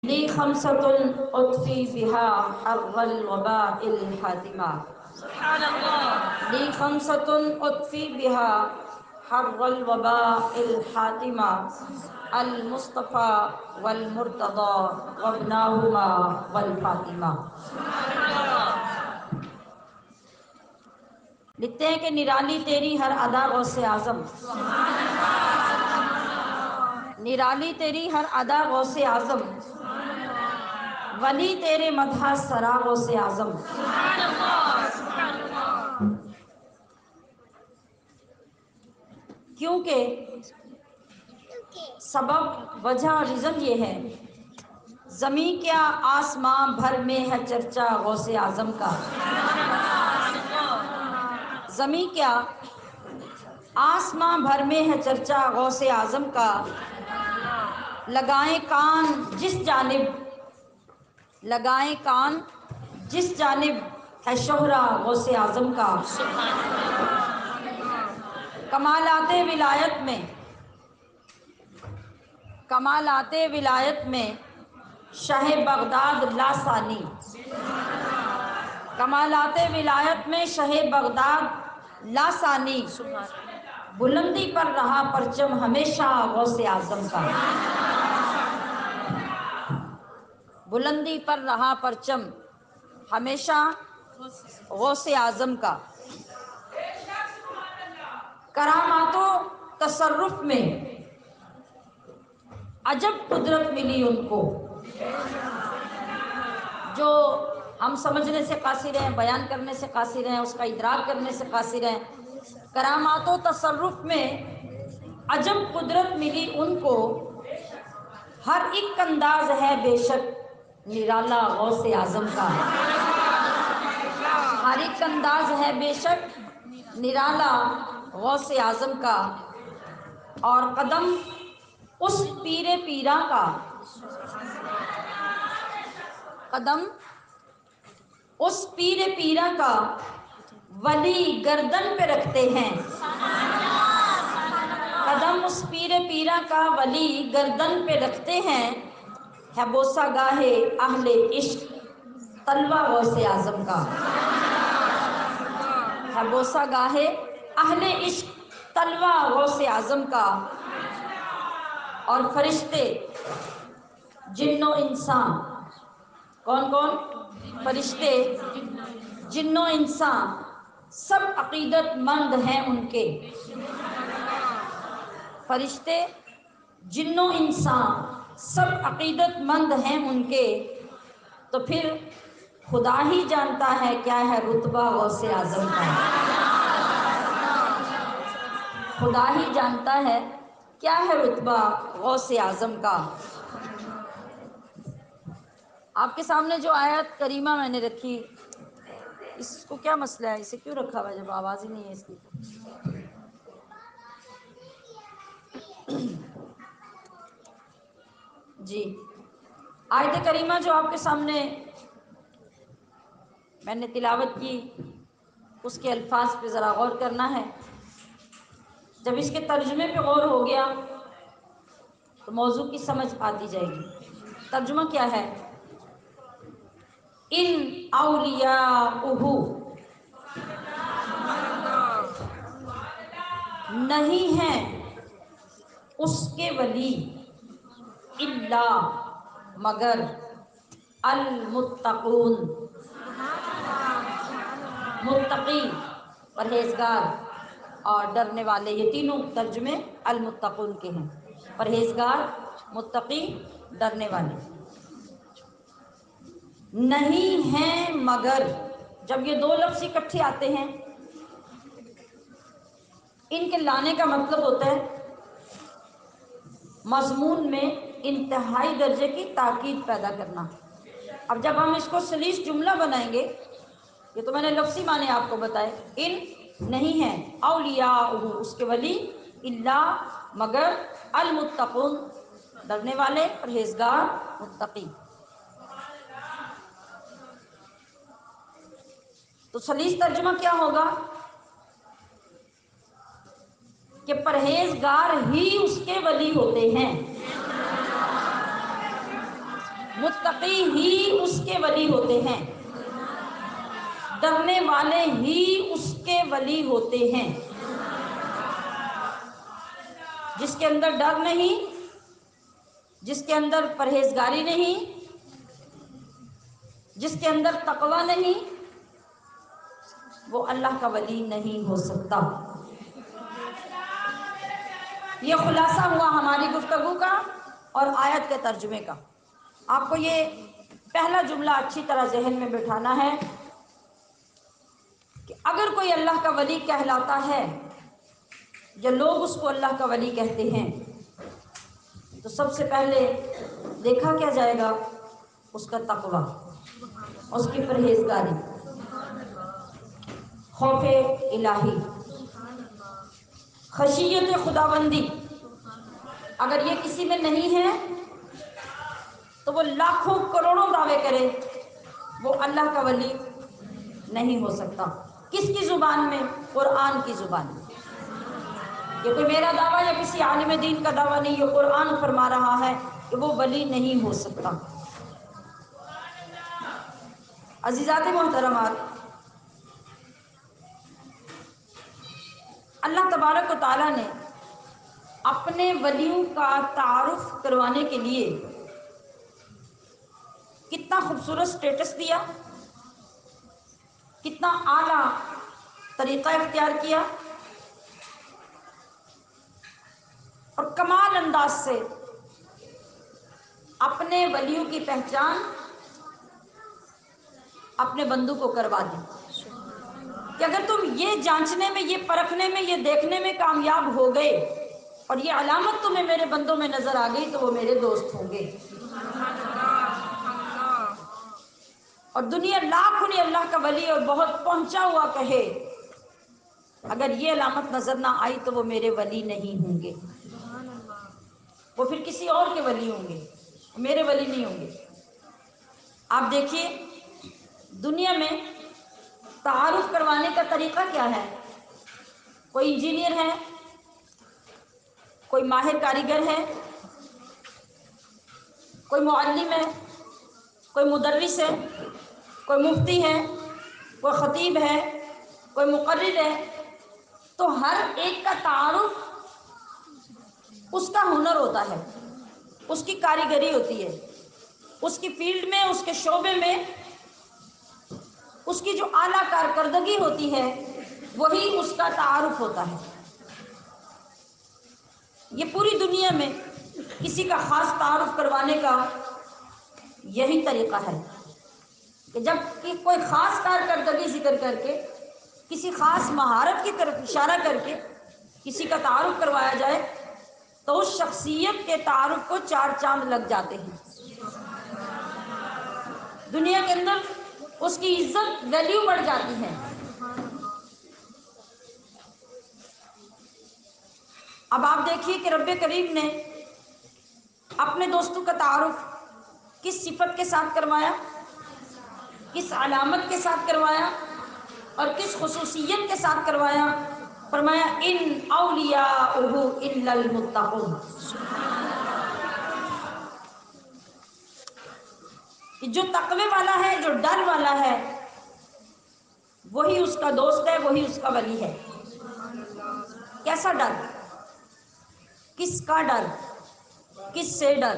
لی خمسۃ اطفی بہا حر الوباء الحاتمہ سبحان اللہ. لی خمسۃ اطفی بہا حر الوباء الحاتمہ المصطفیٰ والمرتضیٰ وابناہما والفاطمہ. لکھتے ہیں کہ نرالی تیری ہر ادا غوث اعظم، نرالی تیری ہر ادا غوث اعظم، ولی تیرے مدح سرا غوث اعظم. کیونکہ سبب وجہ اور ریزن یہ ہے، زمیں کیا آسماں بھر میں ہے چرچا غوث اعظم کا. زمیں کیا آسماں بھر میں ہے چرچا غوث اعظم کا. لگائیں کان جس جانب، لگائیں کان جس جانب ہے شہرہ غوث اعظم کا. کمالات ولایت میں، کمالات ولایت میں شاہ بغداد لاسانی، کمالات ولایت میں شاہ بغداد لاسانی. بلندی پر رہا پرچم ہمیشہ غوث اعظم کا، بلندی پر رہا پرچم ہمیشہ غوث اعظم کا. کرامات و تصرف میں عجب قدرت ملی ان کو، جو ہم سمجھنے سے قاصر ہیں، بیان کرنے سے قاصر ہیں، اس کا ادراک کرنے سے قاصر ہیں. کرامات و تصرف میں عجب قدرت ملی ان کو، ہر ایک انداز ہے بے شک نرالا غوث اعظم کا. ہر ایک انداز ہے بے شک نرالا غوث اعظم کا. اور قدم اس پیر پیرا کا، قدم اس پیر پیرا کا ولی گردن پہ رکھتے ہیں. قدم اس پیر پیرا کا ولی گردن پہ رکھتے ہیں. ہے بوسہ گاہے اہل عشق طلوہ غوث اعظم کا، ہے بوسہ گاہے اہل عشق طلوہ غوث اعظم کا. اور فرشتے جن و انسان، کون کون؟ فرشتے جن و انسان سب عقیدت مند ہیں ان کے. فرشتے جن و انسان سب عقیدت مند ہیں ان کے. تو پھر خدا ہی جانتا ہے کیا ہے رتبہ غوث اعظم کا، خدا ہی جانتا ہے کیا ہے رتبہ غوث اعظم کا. آپ کے سامنے جو آیت کریمہ میں نے رکھی، اس کو کیا مسئلہ ہے؟ اسے کیوں رکھا ہوا ہے جب آواز ہی نہیں ہے اس کی؟ جی، آیت کریمہ جو آپ کے سامنے میں نے تلاوت کی، اس کے الفاظ پہ ذرا غور کرنا ہے. جب اس کے ترجمے پہ غور ہو گیا تو موضوع کی سمجھ آتی جائے گی. ترجمہ کیا ہے؟ ان اولیاءہ، نہیں ہیں اس کے ولی، الا مگر المتقون، متقی پرہیزگار اور ڈرنے والے. یہ تینوں ترجمے المتقون کے ہیں، پرہیزگار، متقی، ڈرنے والے. نہیں ہیں مگر، جب یہ دو لفظ اکٹھے آتے ہیں ان کے لانے کا مطلب ہوتا ہے مضمون میں انتہائی درجے کی تاکید پیدا کرنا. اب جب ہم اس کو سلیس جملہ بنائیں گے، یہ تو میں نے لفظی معنی آپ کو بتائے، ان نہیں ہیں، اولیاء اس کے ولی، الا مگر، المتقون ڈرنے والے، پرہیزگار، متقی. تو سلیس ترجمہ کیا ہوگا کہ پرہیزگار ہی اس کے ولی ہوتے ہیں. متقی ہی اس کے ولی ہوتے ہیں، ڈرنے والے ہی اس کے ولی ہوتے ہیں۔ جس کے اندر ڈر نہیں، جس کے اندر پرہیزگاری نہیں، جس کے اندر تقوی نہیں، وہ اللہ کا ولی نہیں ہو سکتا۔ یہ خلاصہ ہوا ہماری گفتگو کا اور آیت کے ترجمے کا۔ آپ کو یہ پہلا جملہ اچھی طرح ذہن میں بٹھانا ہے کہ اگر کوئی اللہ کا ولی کہلاتا ہے یا لوگ اس کو اللہ کا ولی کہتے ہیں تو سب سے پہلے دیکھا کیا جائے گا؟ اس کا تقوی، اس کی پرہیزگاری، خوف الہی، خشیت خداوندی۔ اگر یہ کسی میں نہیں ہے تو وہ لاکھوں کروڑوں دعوے کرے، وہ اللہ کا ولی نہیں ہو سکتا۔ کس کی زبان میں؟ قرآن کی زبان میں۔ یہ کوئی میرا دعویٰ یا کسی عالم دین کا دعویٰ نہیں، یہ قرآن فرما رہا ہے کہ وہ ولی نہیں ہو سکتا۔ عزیزات محترمات، اللہ تبارک و تعالیٰ نے اپنے ولیوں کا تعارف کروانے کے لیے کتنا خوبصورت سٹیٹس دیا، کتنا اعلیٰ طریقہ اختیار کیا، اور کمال انداز سے اپنے ولیوں کی پہچان اپنے بندوں کو کروا دی کہ اگر تم یہ جانچنے میں، یہ پرکھنے میں، یہ دیکھنے میں کامیاب ہو گئے اور یہ علامت تمہیں میرے بندوں میں نظر آ گئی تو وہ میرے دوست ہوں گے۔ اور دنیا لاکھ انہیں اللہ کا ولی اور بہت پہنچا ہوا کہے، اگر یہ علامت نظر نہ آئی تو وہ میرے ولی نہیں ہوں گے، وہ پھر کسی اور کے ولی ہوں گے، میرے ولی نہیں ہوں گے۔ آپ دیکھیے دنیا میں تعارف کروانے کا طریقہ کیا ہے؟ کوئی انجینئر ہے، کوئی ماہر کاریگر ہے، کوئی معلم ہے، کوئی مدرس ہے، کوئی مفتی ہے، کوئی خطیب ہے، کوئی مقرر ہے، تو ہر ایک کا تعارف اس کا ہنر ہوتا ہے، اس کی کاریگری ہوتی ہے، اس کی فیلڈ میں، اس کے شعبے میں اس کی جو اعلیٰ کارکردگی ہوتی ہے وہی اس کا تعارف ہوتا ہے۔ یہ پوری دنیا میں کسی کا خاص تعارف کروانے کا یہی طریقہ ہے کہ جب کہ کوئی خاص کارکردگی ذکر کر کے، کسی خاص مہارت کی طرف اشارہ کر کے کسی کا تعارف کروایا جائے تو اس شخصیت کے تعارف کو 4 چاند لگ جاتے ہیں، دنیا کے اندر اس کی عزت، ویلیو بڑھ جاتی ہے۔ اب آپ دیکھیے کہ رب کریم نے اپنے دوستوں کا تعارف کس صفت کے ساتھ کروایا، کس علامت کے ساتھ کروایا اور کس خصوصیت کے ساتھ کروایا؟ فرمایا ان اولیاءہ الا المتقون، کہ جو تقوی والا ہے، جو ڈر والا ہے، وہی اس کا دوست ہے، وہی اس کا ولی ہے۔ کیسا ڈر؟ کس کا ڈر؟ کس سے ڈر؟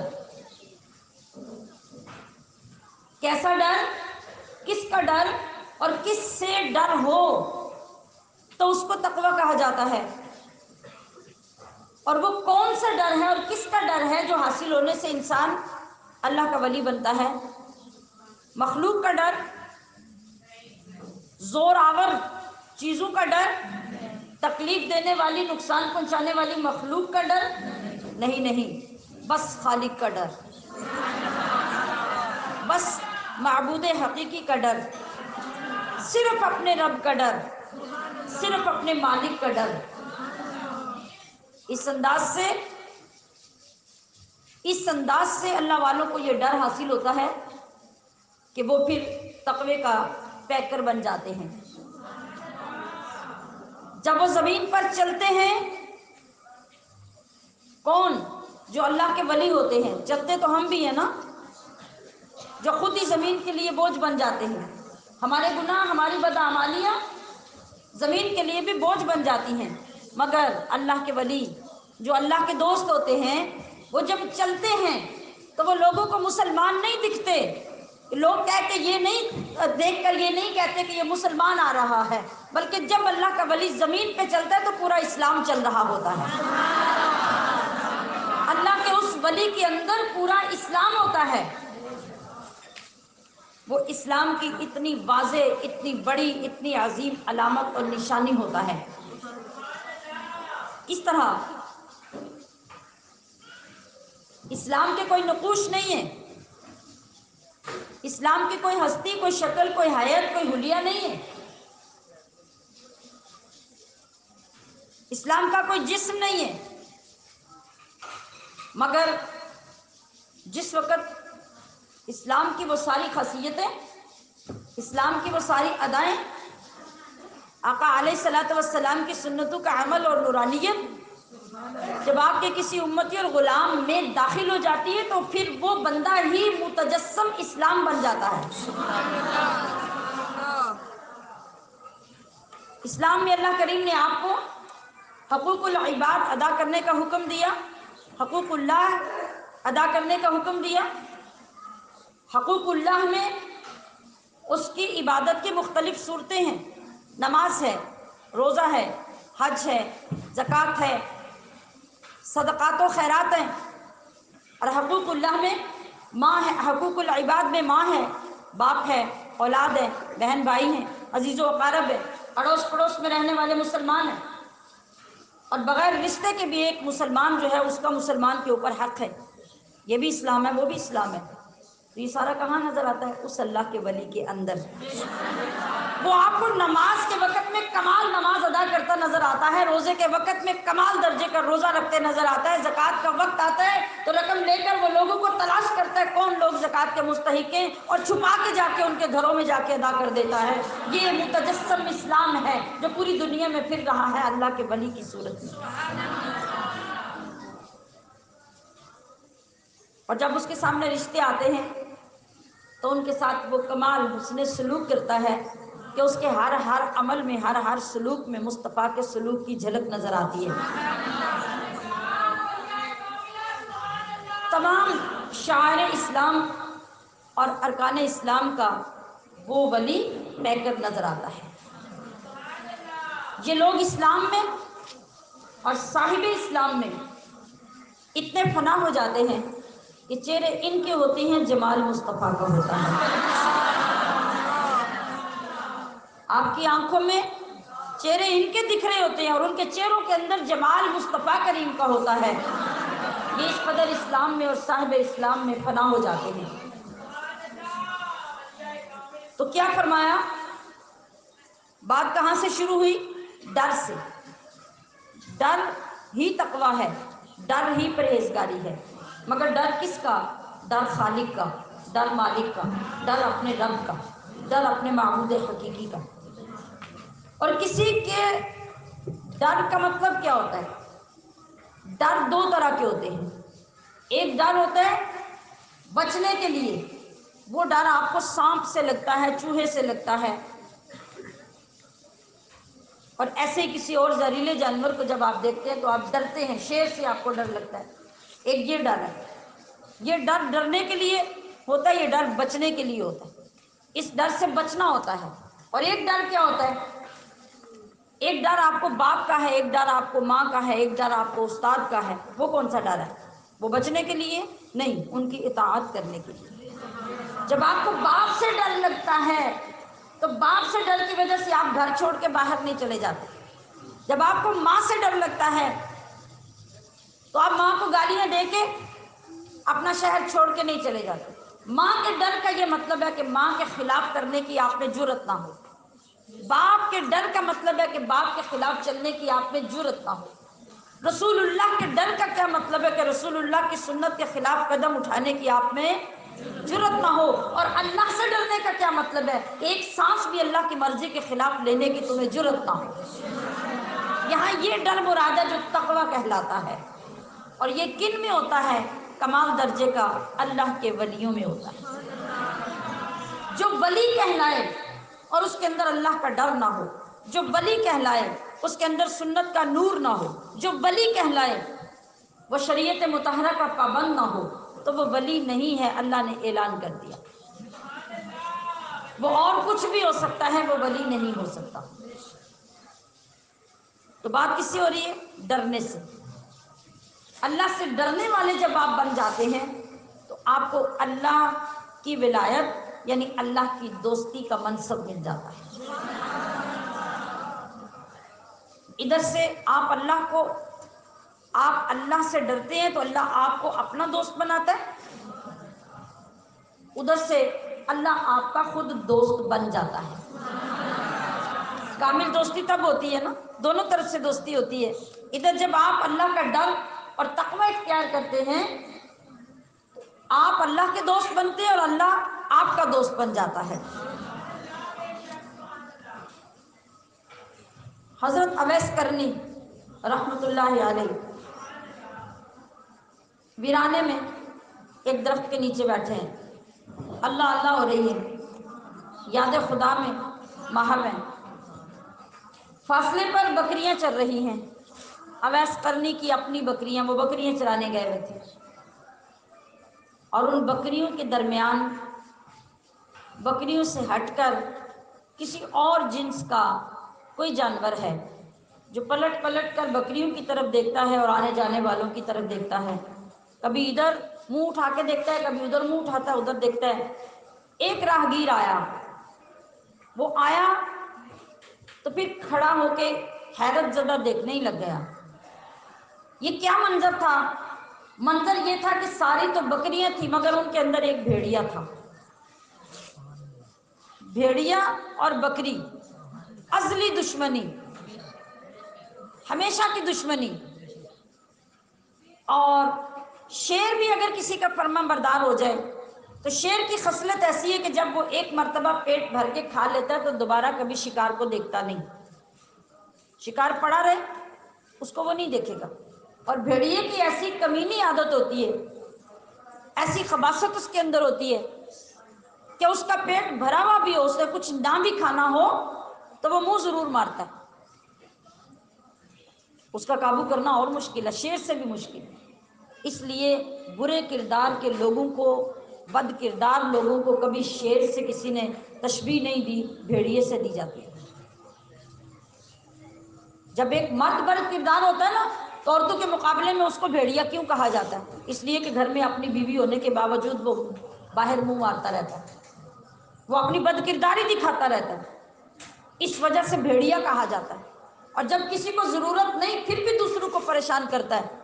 کیسا ڈر؟ کس کا ڈر اور کس سے ڈر ہو تو اس کو تقوی کہا جاتا ہے۔ اور وہ کون سا ڈر ہے اور کس کا ڈر ہے جو حاصل ہونے سے انسان اللہ کا ولی بنتا ہے؟ مخلوق کا ڈر، زور آور چیزوں کا ڈر، تکلیف دینے والی، نقصان پہنچانے والی مخلوق کا ڈر نہیں، بس خالق کا ڈر، بس معبود حقیقی کا ڈر، صرف اپنے رب کا ڈر، صرف اپنے مالک کا ڈر۔ اس انداز سے اللہ والوں کو یہ ڈر حاصل ہوتا ہے کہ وہ پھر تقوی کا پیکر بن جاتے ہیں۔ جب وہ زمین پر چلتے ہیں، کون؟ جو اللہ کے ولی ہوتے ہیں۔ چلتے تو ہم بھی ہیں نا، جو خود ہی زمین کے لیے بوجھ بن جاتے ہیں. ہمارے گناہ، ہماری بدعمالیاں زمین کے لیے بھی بوجھ بن جاتی ہیں. مگر اللہ کے ولی جو اللہ کے دوست ہوتے ہیں وہ جب چلتے ہیں تو وہ لوگوں کو مسلمان نہیں دکھتے. لوگ کہہ کے یہ نہیں دیکھ کر یہ نہیں کہتے کہ یہ مسلمان آ رہا ہے، بلکہ جب اللہ کا ولی زمین پہ چلتا ہے تو پورا اسلام چل رہا ہوتا ہے. اللہ کے اس ولی کے اندر پورا اسلام ہوتا ہے. وہ اسلام کی اتنی واضح، اتنی بڑی، اتنی عظیم علامت اور نشانی ہوتا ہے. اس طرح اسلام کے کوئی نقوش نہیں ہے، اسلام کی کوئی ہستی، کوئی شکل، کوئی حیت، کوئی حلیہ نہیں ہے. اسلام کا کوئی جسم نہیں ہے. مگر جس وقت اسلام کی وہ ساری خاصیتیں، اسلام کی وہ ساری ادائیں، آقا علیہ الصلوۃ والسلام کی سنتوں کا عمل اور نورانیت جب آپ کے کسی امتی اور غلام میں داخل ہو جاتی ہے تو پھر وہ بندہ ہی متجسم اسلام بن جاتا ہے. اسلام میں اللہ کریم نے آپ کو حقوق العباد ادا کرنے کا حکم دیا، حقوق اللہ ادا کرنے کا حکم دیا. حقوق اللہ میں اس کی عبادت کی مختلف صورتیں ہیں. نماز ہے، روزہ ہے، حج ہے، زکوٰۃ ہے، صدقات و خیرات ہیں. اور حقوق اللہ میں ماں ہے، حقوق العباد میں ماں ہے، باپ ہے، اولاد ہے، بہن بھائی ہیں، عزیز و اقارب ہے، اڑوس پڑوس میں رہنے والے مسلمان ہیں. اور بغیر رشتے کے بھی ایک مسلمان جو ہے اس کا مسلمان کے اوپر حق ہے. یہ بھی اسلام ہے، وہ بھی اسلام ہے. تو یہ سارا کہاں نظر آتا ہے؟ اس اللہ کے ولی کے اندر. وہ آپ کو نماز کے وقت میں کمال نماز ادا کرتا نظر آتا ہے، روزے کے وقت میں کمال درجے کا روزہ رکھتے نظر آتا ہے، زکوٰۃ کا وقت آتا ہے تو رقم لے کر وہ لوگوں کو تلاش کرتا ہے کون لوگ زکوٰۃ کے مستحق ہیں، اور چھپا کے جا کے ان کے گھروں میں جا کے ادا کر دیتا ہے. یہ متجسم اسلام ہے جو پوری دنیا میں پھر رہا ہے اللہ کے ولی کی صورت میں. اور جب اس کے سامنے رشتے آتے ہیں تو ان کے ساتھ وہ کمال حسن سلوک کرتا ہے کہ اس کے ہر عمل میں، ہر سلوک میں مصطفیٰ کے سلوک کی جھلک نظر آتی ہے. تمام شعائر اسلام اور ارکان اسلام کا وہ ولی پیکر نظر آتا ہے. یہ لوگ اسلام میں اور صاحب اسلام میں اتنے فنا ہو جاتے ہیں کہ چہرے ان کے ہوتے ہیں، جمال مصطفیٰ کا ہوتا ہے. آپ کی آنکھوں میں چہرے ان کے دکھ رہے ہوتے ہیں اور ان کے چہروں کے اندر جمال مصطفیٰ کریم کا ہوتا ہے. یہ اس قدر اسلام میں اور صاحب اسلام میں فنا ہو جاتے ہیں. تو کیا فرمایا؟ بات کہاں سے شروع ہوئی؟ ڈر سے. ڈر ہی تقویٰ ہے، ڈر ہی پرہیزگاری ہے. مگر ڈر کس کا؟ ڈر خالق کا، ڈر مالک کا، ڈر اپنے رب کا، ڈر اپنے معبود حقیقی کا. اور کسی کے ڈر کا مطلب کیا ہوتا ہے؟ ڈر دو طرح کے ہوتے ہیں. ایک ڈر ہوتا ہے بچنے کے لیے، وہ ڈر آپ کو سانپ سے لگتا ہے، چوہے سے لگتا ہے، اور ایسے ہی کسی اور زہریلے جانور کو جب آپ دیکھتے ہیں تو آپ ڈرتے ہیں، شیر سے آپ کو ڈر لگتا ہے. ایک یہ ڈر ہے، یہ ڈر ڈرنے کے لیے ہوتا ہے، یہ ڈر بچنے کے لیے ہوتا ہے، اس ڈر سے بچنا ہوتا ہے. اور ایک ڈر کیا ہوتا ہے؟ ایک ڈر آپ کو باپ کا ہے، ایک ڈر آپ کو ماں کا ہے، ایک ڈر آپ کو استاد کا ہے. وہ کون سا ڈر ہے؟ وہ بچنے کے لیے نہیں، ان کی اطاعت کرنے کے لیے. جب آپ کو باپ سے ڈر لگتا ہے تو باپ سے ڈر کی وجہ سے آپ گھر چھوڑ کے باہر نہیں چلے جاتے. جب آپ کو ماں سے ڈر لگتا ہے تو آپ ماں کو گالیاں دے کے اپنا شہر چھوڑ کے نہیں چلے جاتے. ماں کے ڈر کا یہ مطلب ہے کہ ماں کے خلاف کرنے کی آپ میں جرأت نہ ہو. باپ کے ڈر کا مطلب ہے کہ باپ کے خلاف چلنے کی آپ میں جرأت نہ ہو. رسول اللہ کے ڈر کا کیا مطلب ہے کہ رسول اللہ کی سنت کے خلاف قدم اٹھانے کی آپ میں جرأت نہ ہو. اور اللہ سے ڈرنے کا کیا مطلب ہے؟ ایک سانس بھی اللہ کی مرضی کے خلاف لینے کی تمہیں جرأت نہ ہو. یہاں یہ ڈر مراد ہے جو تقویٰ کہلاتا ہے. اور یہ کن میں ہوتا ہے؟ کمال درجے کا اللہ کے ولیوں میں ہوتا ہے. جو ولی کہلائے اور اس کے اندر اللہ کا ڈر نہ ہو، جو ولی کہلائے اس کے اندر سنت کا نور نہ ہو، جو ولی کہلائے وہ شریعت مطہرہ کا پابند نہ ہو، تو وہ ولی نہیں ہے، اللہ نے اعلان کر دیا۔ وہ اور کچھ بھی ہو سکتا ہے، وہ ولی نہیں ہو سکتا۔ تو بات کس سے ہو رہی ہے؟ ڈرنے سے۔ اللہ سے ڈرنے والے جب آپ بن جاتے ہیں تو آپ کو اللہ کی ولایت یعنی اللہ کی دوستی کا منصب مل جاتا ہے۔ ادھر سے آپ اللہ سے ڈرتے ہیں تو اللہ آپ کو اپنا دوست بناتا ہے، ادھر سے اللہ آپ کا خود دوست بن جاتا ہے۔ کامل دوستی تب ہوتی ہے نا، دونوں طرف سے دوستی ہوتی ہے۔ ادھر جب آپ اللہ کا ڈر اور تقوی اختیار کرتے ہیں آپ اللہ کے دوست بنتے ہیں اور اللہ آپ کا دوست بن جاتا ہے۔ حضرت اویس کرنی رحمۃ اللہ علیہ ویرانے میں ایک درخت کے نیچے بیٹھے ہیں، اللہ اللہ ہو رہی ہے، یاد خدا میں محو ہیں، فاصلے پر بکریاں چر رہی ہیں۔ اویس کرنی کی اپنی بکریاں، وہ بکریاں چرانے گئے ہوئے تھے، اور ان بکریوں کے درمیان بکریوں سے ہٹ کر کسی اور جنس کا کوئی جانور ہے جو پلٹ پلٹ کر بکریوں کی طرف دیکھتا ہے اور آنے جانے والوں کی طرف دیکھتا ہے، کبھی ادھر منہ اٹھا کے دیکھتا ہے، کبھی ادھر منہ اٹھاتا ہے، ادھر دیکھتا ہے۔ ایک راہگیر آیا، وہ آیا تو پھر کھڑا ہو کے حیرت زدہ دیکھنے ہی لگ گیا۔ یہ کیا منظر تھا؟ منظر یہ تھا کہ ساری تو بکریاں تھیں مگر ان کے اندر ایک بھیڑیا تھا۔ بھیڑیا اور بکری، ازلی دشمنی، ہمیشہ کی دشمنی۔ اور شیر بھی اگر کسی کا فرما بردار ہو جائے تو شیر کی خصلت ایسی ہے کہ جب وہ ایک مرتبہ پیٹ بھر کے کھا لیتا ہے تو دوبارہ کبھی شکار کو دیکھتا نہیں، شکار پڑا رہے اس کو وہ نہیں دیکھے گا۔ اور بھیڑیے کی ایسی کمینی عادت ہوتی ہے، ایسی خباثت اس کے اندر ہوتی ہے کہ اس کا پیٹ بھرا ہوا بھی ہو، اسے کچھ نہ بھی کھانا ہو تو وہ منہ ضرور مارتا ہے۔ اس کا قابو کرنا اور مشکل ہے، شیر سے بھی مشکل ہے۔ اس لیے برے کردار کے لوگوں کو، بد کردار لوگوں کو کبھی شیر سے کسی نے تشبیہ نہیں دی، بھیڑیے سے دی جاتی ہے۔ جب ایک مرد بد کردار ہوتا ہے نا تو عورتوں کے مقابلے میں اس کو بھیڑیا کیوں کہا جاتا ہے؟ اس لیے کہ گھر میں اپنی بیوی ہونے کے باوجود وہ باہر منہ مارتا رہتا ہے، وہ اپنی بد کرداری دکھاتا رہتا ہے، اس وجہ سے بھیڑیا کہا جاتا ہے۔ اور جب کسی کو ضرورت نہیں پھر بھی دوسروں کو پریشان کرتا ہے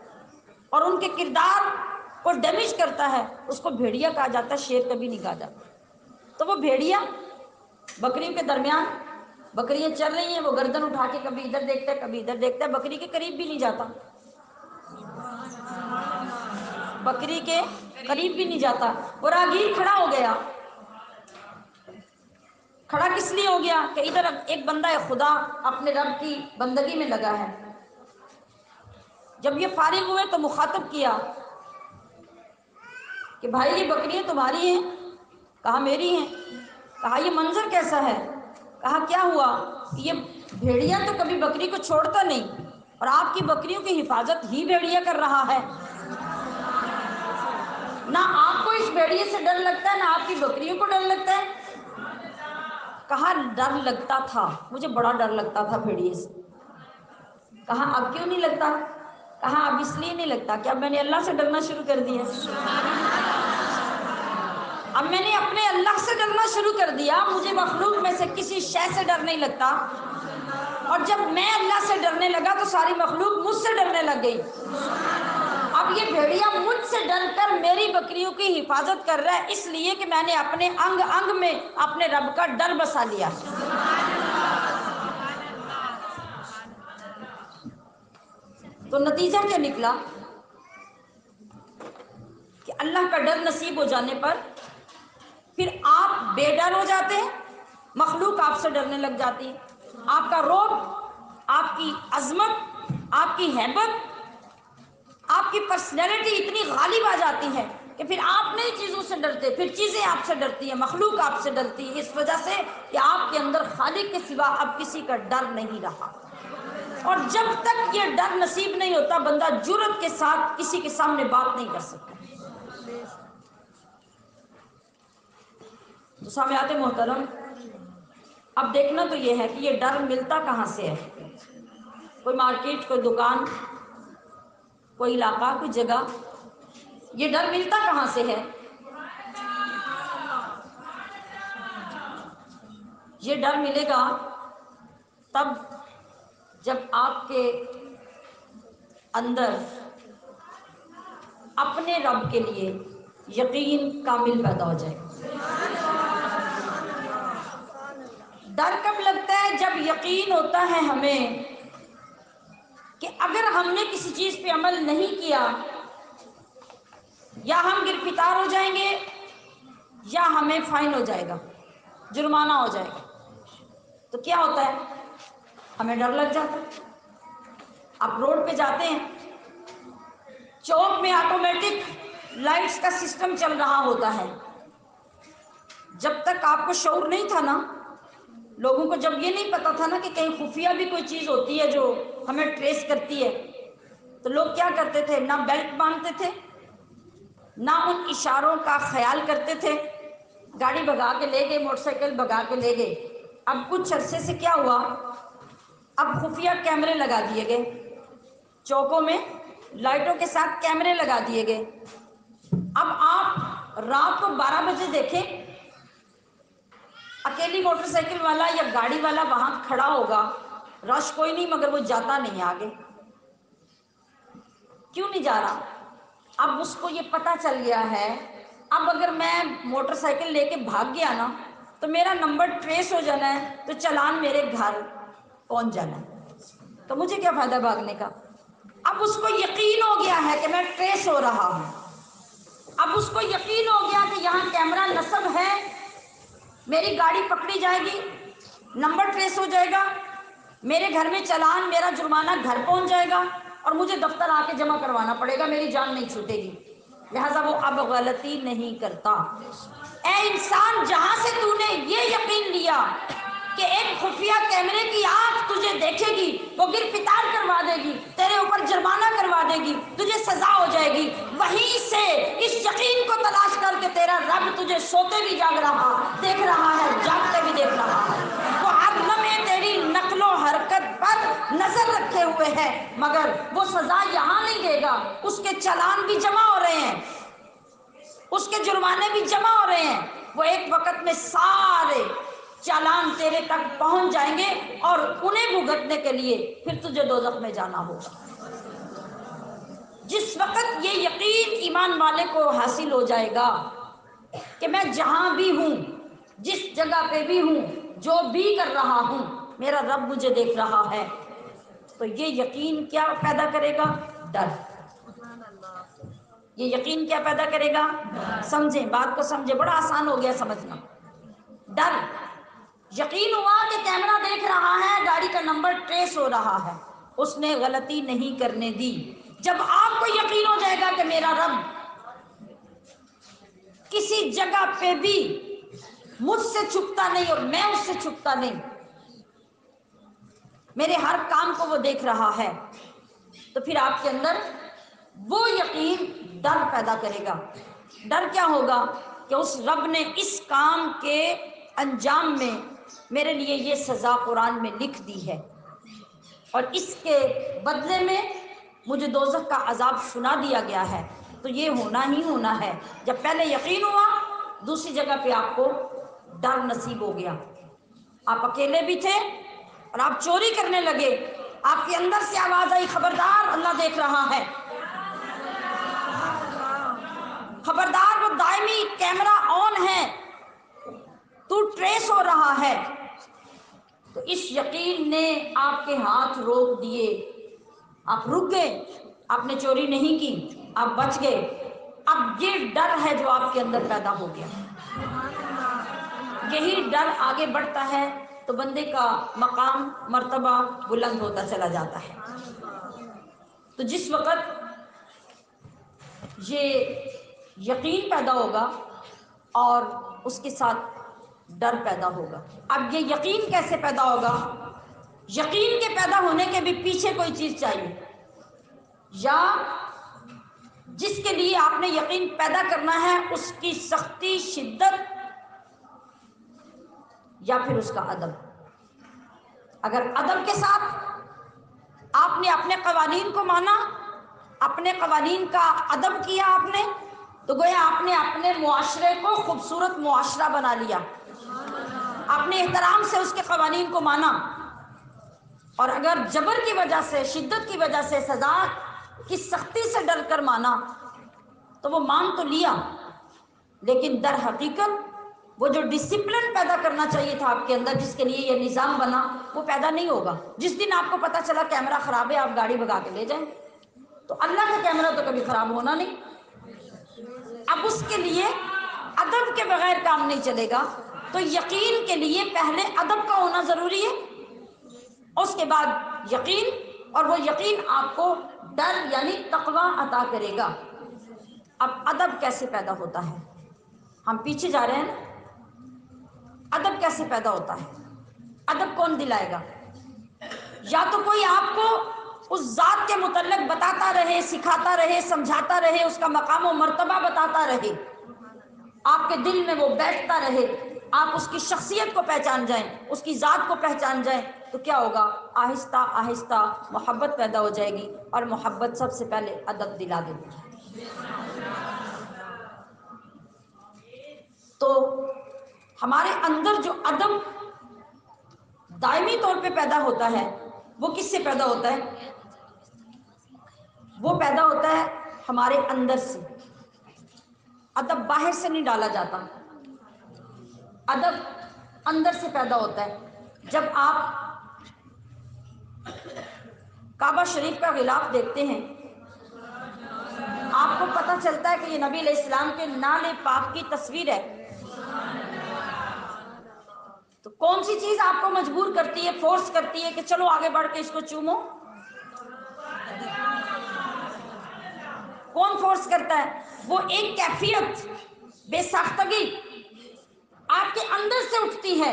اور ان کے کردار کو ڈیمیج کرتا ہے، اس کو بھیڑیا کہا جاتا ہے، شیر کبھی نہیں کہا جاتا۔ تو وہ بھیڑیا بکریوں کے درمیان، بکریاں چل رہی ہیں، وہ گردن اٹھا کے کبھی ادھر دیکھتا ہے کبھی ادھر دیکھتا ہے، بکری کے قریب بھی نہیں جاتا، بکری کے قریب بھی نہیں جاتا۔ وہ راہگیر کھڑا ہو گیا، کھڑا کس لیے ہو گیا کہ ادھر ایک بندہ خدا اپنے رب کی بندگی میں لگا ہے۔ جب یہ فارغ ہوئے تو مخاطب کیا کہ بھائی یہ بکریاں تمہاری ہیں؟ کہا میری ہیں۔ کہا یہ منظر کیسا ہے؟ کہا کیا ہوا؟ یہ بھیڑیا تو کبھی بکری کو چھوڑتا نہیں اور آپ کی بکریوں کی حفاظت ہی بھیڑیا کر رہا ہے، نہ آپ کو اس بھیڑیے سے ڈر لگتا ہے نہ آپ کی بکریوں کو ڈر لگتا ہے۔ کہا ڈر لگتا تھا، مجھے بڑا ڈر لگتا تھا بھیڑیے سے۔ کہا اب کیوں نہیں لگتا؟ کہا اب اس لیے نہیں لگتا کہ اب میں نے اللہ سے ڈرنا شروع کر دیا، اب میں نے اپنے اللہ سے ڈرنا شروع کر دیا، مجھے مخلوق میں سے کسی شے سے ڈر نہیں لگتا، اور جب میں اللہ سے ڈرنے لگا تو ساری مخلوق مجھ سے ڈرنے لگ گئی۔ اب یہ بھیڑیا مجھ سے ڈر کر میری بکریوں کی حفاظت کر رہا ہے، اس لیے کہ میں نے اپنے انگ انگ میں اپنے رب کا ڈر بسا لیا۔ تو نتیجہ کیا نکلا کہ اللہ کا ڈر نصیب ہو جانے پر پھر آپ بے ڈر ہو جاتے ہیں، مخلوق آپ سے ڈرنے لگ جاتی ہے، آپ کا رعب، آپ کی عظمت، آپ کی ہیبت، آپ کی پرسنالٹی اتنی غالب آ جاتی ہے کہ پھر آپ نئی چیزوں سے ڈرتے، پھر چیزیں آپ سے ڈرتی ہیں، مخلوق آپ سے ڈرتی ہے، اس وجہ سے کہ آپ کے اندر خالق کے سوا اب کسی کا ڈر نہیں رہا۔ اور جب تک یہ ڈر نصیب نہیں ہوتا بندہ جرأت کے ساتھ کسی کے سامنے بات نہیں کر سکتا۔ تو سامعات محترم، اب دیکھنا تو یہ ہے کہ یہ ڈر ملتا کہاں سے ہے؟ کوئی مارکیٹ، کوئی دکان، کوئی علاقہ، کوئی جگہ، یہ ڈر ملتا کہاں سے ہے؟ یہ ڈر ملے گا تب جب آپ کے اندر اپنے رب کے لیے یقین کامل پیدا ہو جائے۔ ڈر کب لگتا ہے؟ جب یقین ہوتا ہے ہمیں کہ اگر ہم نے کسی چیز پہ عمل نہیں کیا یا ہم گرفتار ہو جائیں گے یا ہمیں فائن ہو جائے گا، جرمانہ ہو جائے گا، تو کیا ہوتا ہے؟ ہمیں ڈر لگ جاتا ہے۔ آپ روڈ پہ جاتے ہیں، چوک میں آٹومیٹک لائٹس کا سسٹم چل رہا ہوتا ہے۔ جب تک آپ کو شعور نہیں تھا نا، لوگوں کو جب یہ نہیں پتا تھا نا کہ کہیں خفیہ بھی کوئی چیز ہوتی ہے جو ہمیں ٹریس کرتی ہے، تو لوگ کیا کرتے تھے؟ نہ بیلٹ باندھتے تھے، نہ ان اشاروں کا خیال کرتے تھے، گاڑی بھگا کے لے گئے، موٹر سائیکل بھگا کے لے گئے۔ اب کچھ عرصے سے کیا ہوا؟ اب خفیہ کیمرے لگا دیے گئے، چوکوں میں لائٹوں کے ساتھ کیمرے لگا دیے گئے۔ اب آپ رات کو 12 بجے دیکھیں، اکیلی موٹر سائیکل والا یا گاڑی والا وہاں کھڑا ہوگا، رش کوئی نہیں مگر وہ جاتا نہیں آگے۔ کیوں نہیں جا رہا؟ اب اس کو یہ پتا چل گیا ہے، اب اگر میں موٹر سائیکل لے کے بھاگ گیا نا تو میرا نمبر ٹریس ہو جانا ہے، تو چلان میرے گھر پہنچ جانا ہے، تو مجھے کیا فائدہ بھاگنے کا؟ اب اس کو یقین ہو گیا ہے کہ میں ٹریس ہو رہا ہوں، اب اس کو یقین ہو گیا کہ یہاں کیمرہ نصب ہے، میری گاڑی پکڑی جائے گی، نمبر ٹریس ہو جائے گا، میرے گھر میں چلان، میرا جرمانہ گھر پہنچ جائے گا اور مجھے دفتر آ کے جمع کروانا پڑے گا، میری جان نہیں چھوٹے گی، لہذا وہ اب غلطی نہیں کرتا۔ اے انسان، جہاں سے تو نے یہ یقین لیا کہ ایک خفیہ کیمرے کی آنکھ تجھے دیکھے گی، وہ گرفتار کروا دے گی، تیرے اوپر جرمانہ کروا دے گی، تجھے سزا ہو جائے گی، وہیں سے اس یقین کو تلاش کر کے تیرا رب تجھے سوتے بھی جاگ رہا دیکھ رہا ہے، جاگتے بھی دیکھ رہا ہے، وہ عدم میں تیری نقل و حرکت پر نظر رکھے ہوئے ہے، مگر وہ سزا یہاں نہیں دے گا، اس کے چلان بھی جمع ہو رہے ہیں، اس کے جرمانے بھی جمع ہو رہے ہیں، وہ ایک وقت میں سارے چالان تیرے تک پہنچ جائیں گے اور انہیں بھگتنے کے لیے پھر تجھے دوزخ میں جانا ہوگا۔ جس وقت یہ یقین ایمان والے کو حاصل ہو جائے گا کہ میں جہاں بھی ہوں، جس جگہ پہ بھی ہوں، جو بھی کر رہا ہوں، میرا رب مجھے دیکھ رہا ہے، تو یہ یقین کیا پیدا کرے گا؟ ڈر۔ یہ یقین کیا پیدا کرے گا؟ سمجھیں بات کو، سمجھیں، بڑا آسان ہو گیا سمجھنا۔ ڈر، یقین ہوا کہ کیمرہ دیکھ رہا ہے، گاڑی کا نمبر ٹریس ہو رہا ہے، اس نے غلطی نہیں کرنے دی۔ جب آپ کو یقین ہو جائے گا کہ میرا رب کسی جگہ پہ بھی مجھ سے چھپتا نہیں اور میں اس سے چھپتا نہیں، میرے ہر کام کو وہ دیکھ رہا ہے، تو پھر آپ کے اندر وہ یقین ڈر پیدا کرے گا۔ ڈر کیا ہوگا؟ کہ اس رب نے اس کام کے انجام میں میرے لیے یہ سزا قرآن میں لکھ دی ہے اور اس کے بدلے میں مجھے دوزخ کا عذاب سنا دیا گیا ہے، تو یہ ہونا ہی ہونا ہے۔ جب پہلے یقین ہوا، دوسری جگہ پہ آپ کو ڈر نصیب ہو گیا۔ آپ اکیلے بھی تھے اور آپ چوری کرنے لگے، آپ کے اندر سے آواز آئی، خبردار اللہ دیکھ رہا ہے، خبردار وہ دائمی کیمرہ آن ہے، تو ٹریس ہو رہا ہے۔ تو اس یقین نے آپ کے ہاتھ روک دیے، آپ رک گئے، آپ نے چوری نہیں کی، آپ بچ گئے۔ اب یہ ڈر ہے جو آپ کے اندر پیدا ہو گیا، یہی ڈر آگے بڑھتا ہے تو بندے کا مقام، مرتبہ بلند ہوتا چلا جاتا ہے۔ تو جس وقت یہ یقین پیدا ہوگا اور اس کے ساتھ ڈر پیدا ہوگا۔ اب یہ یقین کیسے پیدا ہوگا؟ یقین کے پیدا ہونے کے بھی پیچھے کوئی چیز چاہیے، یا جس کے لیے آپ نے یقین پیدا کرنا ہے اس کی سختی، شدت، یا پھر اس کا ادب۔ اگر ادب کے ساتھ آپ نے اپنے قوانین کو مانا، اپنے قوانین کا ادب کیا آپ نے، تو گویا آپ نے اپنے معاشرے کو خوبصورت معاشرہ بنا لیا، اپنے احترام سے اس کے قوانین کو مانا۔ اور اگر جبر کی وجہ سے، شدت کی وجہ سے، سزا کی سختی سے ڈر کر مانا، تو وہ مان تو لیا، لیکن در حقیقت وہ جو ڈسپلن پیدا کرنا چاہیے تھا آپ کے اندر، جس کے لیے یہ نظام بنا، وہ پیدا نہیں ہوگا۔ جس دن آپ کو پتہ چلا کیمرہ خراب ہے، آپ گاڑی بھگا کے لے جائیں، تو اللہ کا کیمرہ تو کبھی خراب ہونا نہیں۔ اب اس کے لیے ادب کے بغیر کام نہیں چلے گا، تو یقین کے لیے پہلے ادب کا ہونا ضروری ہے، اس کے بعد یقین، اور وہ یقین آپ کو ڈر یعنی تقوی عطا کرے گا۔ اب ادب کیسے پیدا ہوتا ہے؟ ہم پیچھے جا رہے ہیں نا۔ ادب کیسے پیدا ہوتا ہے؟ ادب کون دلائے گا؟ یا تو کوئی آپ کو اس ذات کے متعلق بتاتا رہے، سکھاتا رہے، سمجھاتا رہے، اس کا مقام و مرتبہ بتاتا رہے، آپ کے دل میں وہ بیٹھتا رہے، آپ اس کی شخصیت کو پہچان جائیں، اس کی ذات کو پہچان جائیں، تو کیا ہوگا؟ آہستہ آہستہ محبت پیدا ہو جائے گی، اور محبت سب سے پہلے ادب دلا دیتی ہے۔ تو ہمارے اندر جو ادب دائمی طور پہ پیدا ہوتا ہے، وہ کس سے پیدا ہوتا ہے؟ وہ پیدا ہوتا ہے ہمارے اندر سے۔ ادب باہر سے نہیں ڈالا جاتا، ادب اندر سے پیدا ہوتا ہے۔ جب آپ کعبہ شریف کا غلاف دیکھتے ہیں، آپ کو پتہ چلتا ہے کہ یہ نبی علیہ السلام کے نال پاک کی تصویر ہے، تو کون سی چیز آپ کو مجبور کرتی ہے، فورس کرتی ہے کہ چلو آگے بڑھ کے اس کو چومو؟ کون فورس کرتا ہے؟ وہ ایک کیفیت، بے ساختگی آپ کے اندر سے اٹھتی ہے،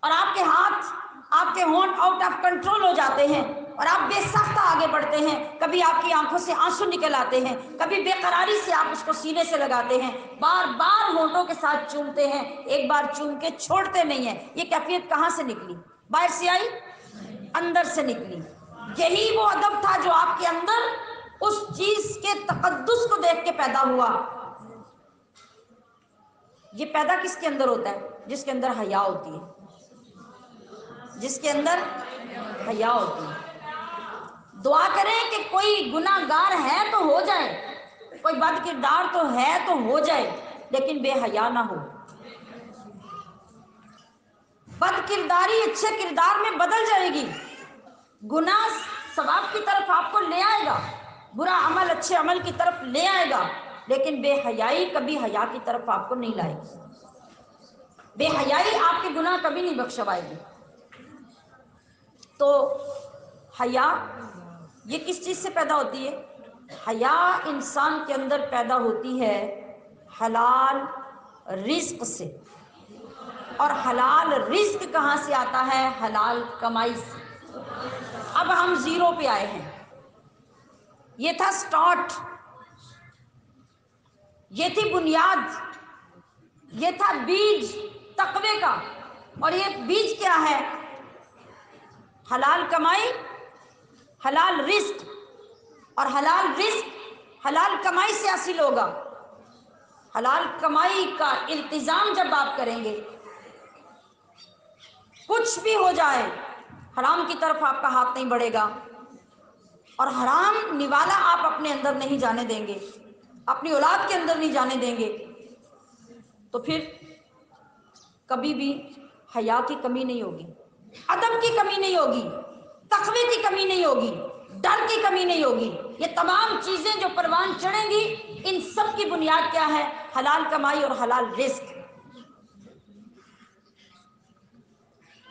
اور آپ کے ہاتھ، آپ کے ہونٹ آؤٹ آف کنٹرول ہو جاتے ہیں، اور آپ بے ساختہ آگے بڑھتے ہیں۔ کبھی آپ کی آنکھوں سے آنسو نکل آتے ہیں، کبھی بے قراری سے آپ اس کو سینے سے لگاتے ہیں، بار بار ہونٹوں کے ساتھ چومتے ہیں، ایک بار چوم کے چھوڑتے نہیں ہیں۔ یہ کیفیت کہاں سے نکلی؟ باہر سے آئی؟ اندر سے نکلی۔ یہی وہ ادب تھا جو آپ کے اندر اس چیز کے تقدس کو دیکھ کے پیدا ہوا۔ یہ پیدا کس کے اندر ہوتا ہے؟ جس کے اندر حیا ہوتی ہے، جس کے اندر حیا ہوتی ہے۔ دعا کریں کہ کوئی گناہ گار ہے تو ہو جائے، کوئی بد کردار تو ہے تو ہو جائے، لیکن بے حیا نہ ہو۔ بد کرداری اچھے کردار میں بدل جائے گی، گناہ ثواب کی طرف آپ کو لے آئے گا، برا عمل اچھے عمل کی طرف لے آئے گا، لیکن بے حیائی کبھی حیا کی طرف آپ کو نہیں لائے گی۔ بے حیائی آپ کے گناہ کبھی نہیں بخشوائے گی۔ تو حیا یہ کس چیز سے پیدا ہوتی ہے؟ حیا انسان کے اندر پیدا ہوتی ہے حلال رزق سے، اور حلال رزق کہاں سے آتا ہے؟ حلال کمائی سے۔ اب ہم زیرو پہ آئے ہیں، یہ تھا سٹارٹ، یہ تھی بنیاد، یہ تھا بیج تقوی کا، اور یہ بیج کیا ہے؟ حلال کمائی، حلال رزق، اور حلال رزق حلال کمائی سے حاصل ہوگا۔ حلال کمائی کا التزام جب آپ کریں گے، کچھ بھی ہو جائے حرام کی طرف آپ کا ہاتھ نہیں بڑھے گا، اور حرام نوالا آپ اپنے اندر نہیں جانے دیں گے، اپنی اولاد کے اندر نہیں جانے دیں گے، تو پھر کبھی بھی حیا کی کمی نہیں ہوگی، ادب کی کمی نہیں ہوگی، تقوی کی کمی نہیں ہوگی، ڈر کی کمی نہیں ہوگی۔ یہ تمام چیزیں جو پروان چڑھیں گی، ان سب کی بنیاد کیا ہے؟ حلال کمائی اور حلال رزق۔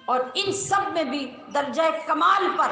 اور ان سب میں بھی درجہ کمال پر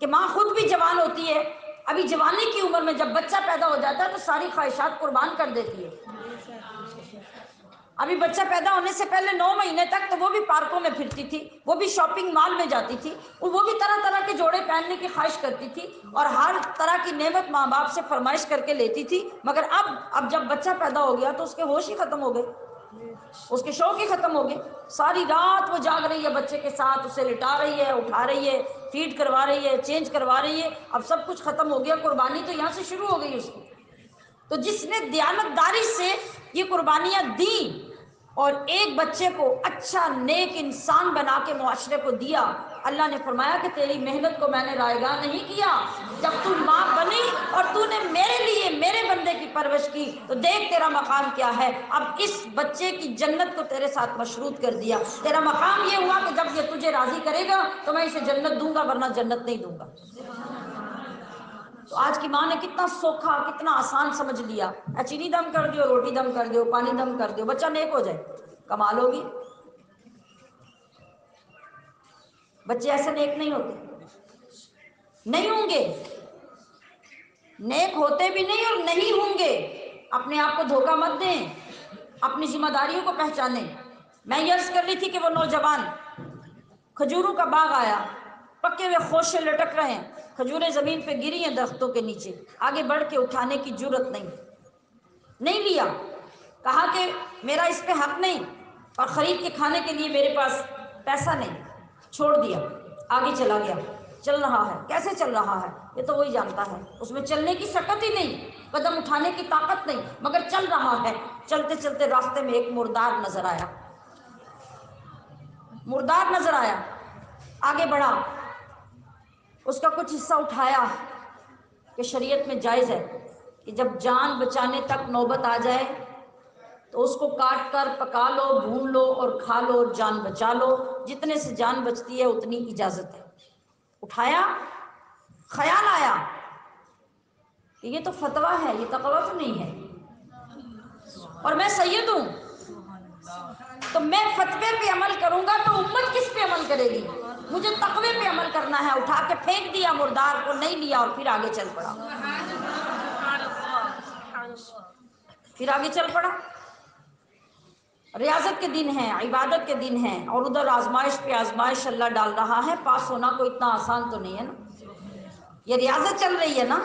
کہ ماں خود بھی جوان ہوتی ہے، ابھی جوانی کی عمر میں جب بچہ پیدا ہو جاتا ہے تو ساری خواہشات قربان کر دیتی ہے۔ ابھی بچہ پیدا ہونے سے پہلے 9 مہینے تک تو وہ بھی پارکوں میں پھرتی تھی، وہ بھی شاپنگ مال میں جاتی تھی، اور وہ بھی طرح طرح کے جوڑے پہننے کی خواہش کرتی تھی، اور ہر طرح کی نعمت ماں باپ سے فرمائش کر کے لیتی تھی۔ مگر اب جب بچہ پیدا ہو گیا تو اس کے ہوش ہی ختم ہو گئے، اس کے شوق ہی ختم ہو گئے۔ ساری رات وہ جاگ رہی ہے بچے کے ساتھ، اسے لٹا رہی ہے، اٹھا رہی ہے، فیڈ کروا رہی ہے، چینج کروا رہی ہے، اب سب کچھ ختم ہو گیا، قربانی تو یہاں سے شروع ہو گئی اس کی۔ تو جس نے دیانتداری سے یہ قربانیاں دیں اور ایک بچے کو اچھا نیک انسان بنا کے معاشرے کو دیا، اللہ نے فرمایا کہ تیری محنت کو میں نے رائیگاں نہیں کیا۔ جب تو ماں بنی اور تو نے میرے لیے میرے بندے کی پرورش کی تو دیکھ تیرا مقام کیا ہے۔ اب اس بچے کی جنت کو تیرے ساتھ مشروط کر دیا، تیرا مقام یہ ہوا کہ جب یہ تجھے راضی کرے گا تو میں اسے جنت دوں گا، ورنہ جنت نہیں دوں گا۔ تو آج کی ماں نے کتنا سوکھا، کتنا آسان سمجھ لیا، چینی دم کر دیو، روٹی دم کر دیو، پانی دم کر دیو، بچہ نیک ہو جائے، کمال ہوگی۔ بچے ایسے نیک نہیں ہوتے، نہیں ہوں گے، نیک ہوتے بھی نہیں اور نہیں ہوں گے۔ اپنے آپ کو دھوکہ مت دیں، اپنی ذمہ داریوں کو پہچانیں۔ میں یہ عرض کر رہی تھی کہ وہ نوجوان کھجوروں کا باغ آیا، پکے ہوئے خوشے لٹک رہے ہیں، کھجوریں زمین پہ گری ہیں درختوں کے نیچے، آگے بڑھ کے اٹھانے کی جرت نہیں لیا، کہا کہ میرا اس پہ حق نہیں اور خرید کے کھانے کے لیے میرے پاس پیسہ نہیں، چھوڑ دیا، آگے چلا گیا۔ چل رہا ہے، کیسے چل رہا ہے یہ تو وہی جانتا ہے، اس میں چلنے کی سکت ہی نہیں، قدم اٹھانے کی طاقت نہیں، مگر چل رہا ہے۔ چلتے چلتے راستے میں ایک مردار نظر آیا، مردار نظر آیا، آگے بڑھا، اس کا کچھ حصہ اٹھایا کہ شریعت میں جائز ہے کہ جب جان بچانے تک نوبت آ جائے تو اس کو کاٹ کر پکا لو، بھون لو اور کھا لو اور جان بچا لو، جتنے سے جان بچتی ہے اتنی اجازت ہے۔ اٹھایا، خیال آیا کہ یہ تو فتویٰ ہے، یہ تقویٰ تو نہیں ہے، اور میں سید ہوں تو میں فتوے پہ عمل کروں گا تو امت کس پہ عمل کرے گی؟ مجھے تقوی پہ عمل کرنا ہے۔ اٹھا کے پھینک دیا مردار کو، نہیں لیا اور پھر آگے چل پڑا، پھر آگے چل پڑا۔ ریاضت کے دن ہیں، عبادت کے دن ہیں، اور ادھر آزمائش پہ آزمائش اللہ ڈال رہا ہے، پاس ہونا کوئی اتنا آسان تو نہیں ہے نا۔ یہ ریاضت چل رہی ہے نا،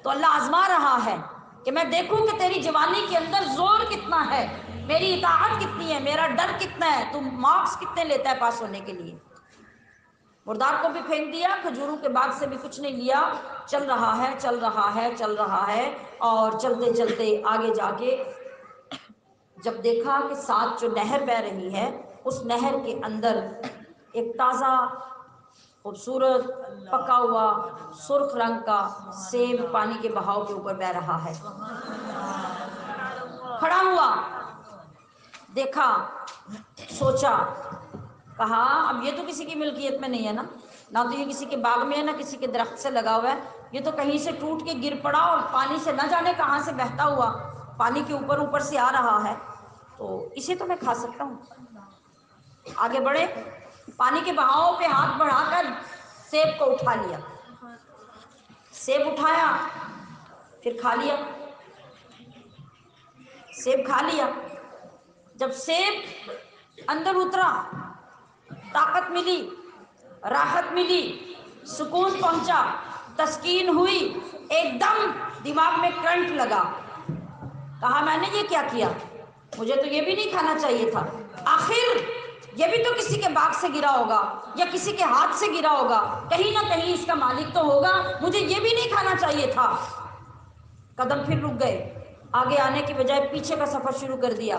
تو اللہ آزما رہا ہے کہ میں دیکھوں کہ تیری جوانی کے اندر زور کتنا ہے، میری اطاعت کتنی ہے، میرا ڈر کتنا ہے، تم مارکس کتنے لیتا ہے پاس ہونے کے لیے۔ مردار کو بھی پھینک دیا، کھجوروں کے باغ سے بھی کچھ نہیں لیا، چل رہا ہے، چل رہا ہے، چل رہا ہے، اور چلتے چلتے آگے جا کے جب دیکھا کہ ساتھ جو نہر بہہ رہی ہے، اس نہر کے اندر ایک تازہ خوبصورت پکا ہوا سرخ رنگ کا سیب پانی کے بہاؤ کے اوپر بہہ رہا ہے۔ کھڑا ہوا، دیکھا، سوچا، کہا اب یہ تو کسی کی ملکیت میں نہیں ہے نا، نہ تو یہ کسی کے باغ میں ہے، نہ کسی کے درخت سے لگا ہوا ہے، یہ تو کہیں سے ٹوٹ کے گر پڑا اور پانی سے نہ جانے کہاں سے بہتا ہوا پانی کے اوپر اوپر سے آ رہا ہے، تو اسے تو میں کھا سکتا ہوں۔ آگے بڑھے، پانی کے بہاؤ پہ ہاتھ بڑھا کر سیب کو اٹھا لیا، سیب اٹھایا، پھر کھا لیا، سیب کھا لیا۔ جب سیب اندر اترا، طاقت ملی، راحت ملی، سکون پہنچا، تسکین ہوئی، ایک دم دماغ میں کرنٹ لگا، کہا میں نے یہ کیا کیا، مجھے تو یہ بھی نہیں کھانا چاہیے تھا، آخر یہ بھی تو کسی کے باغ سے گرا ہوگا یا کسی کے ہاتھ سے گرا ہوگا، کہیں نہ کہیں اس کا مالک تو ہوگا، مجھے یہ بھی نہیں کھانا چاہیے تھا۔ قدم پھر رک گئے، آگے آنے کی بجائے پیچھے کا سفر شروع کر دیا،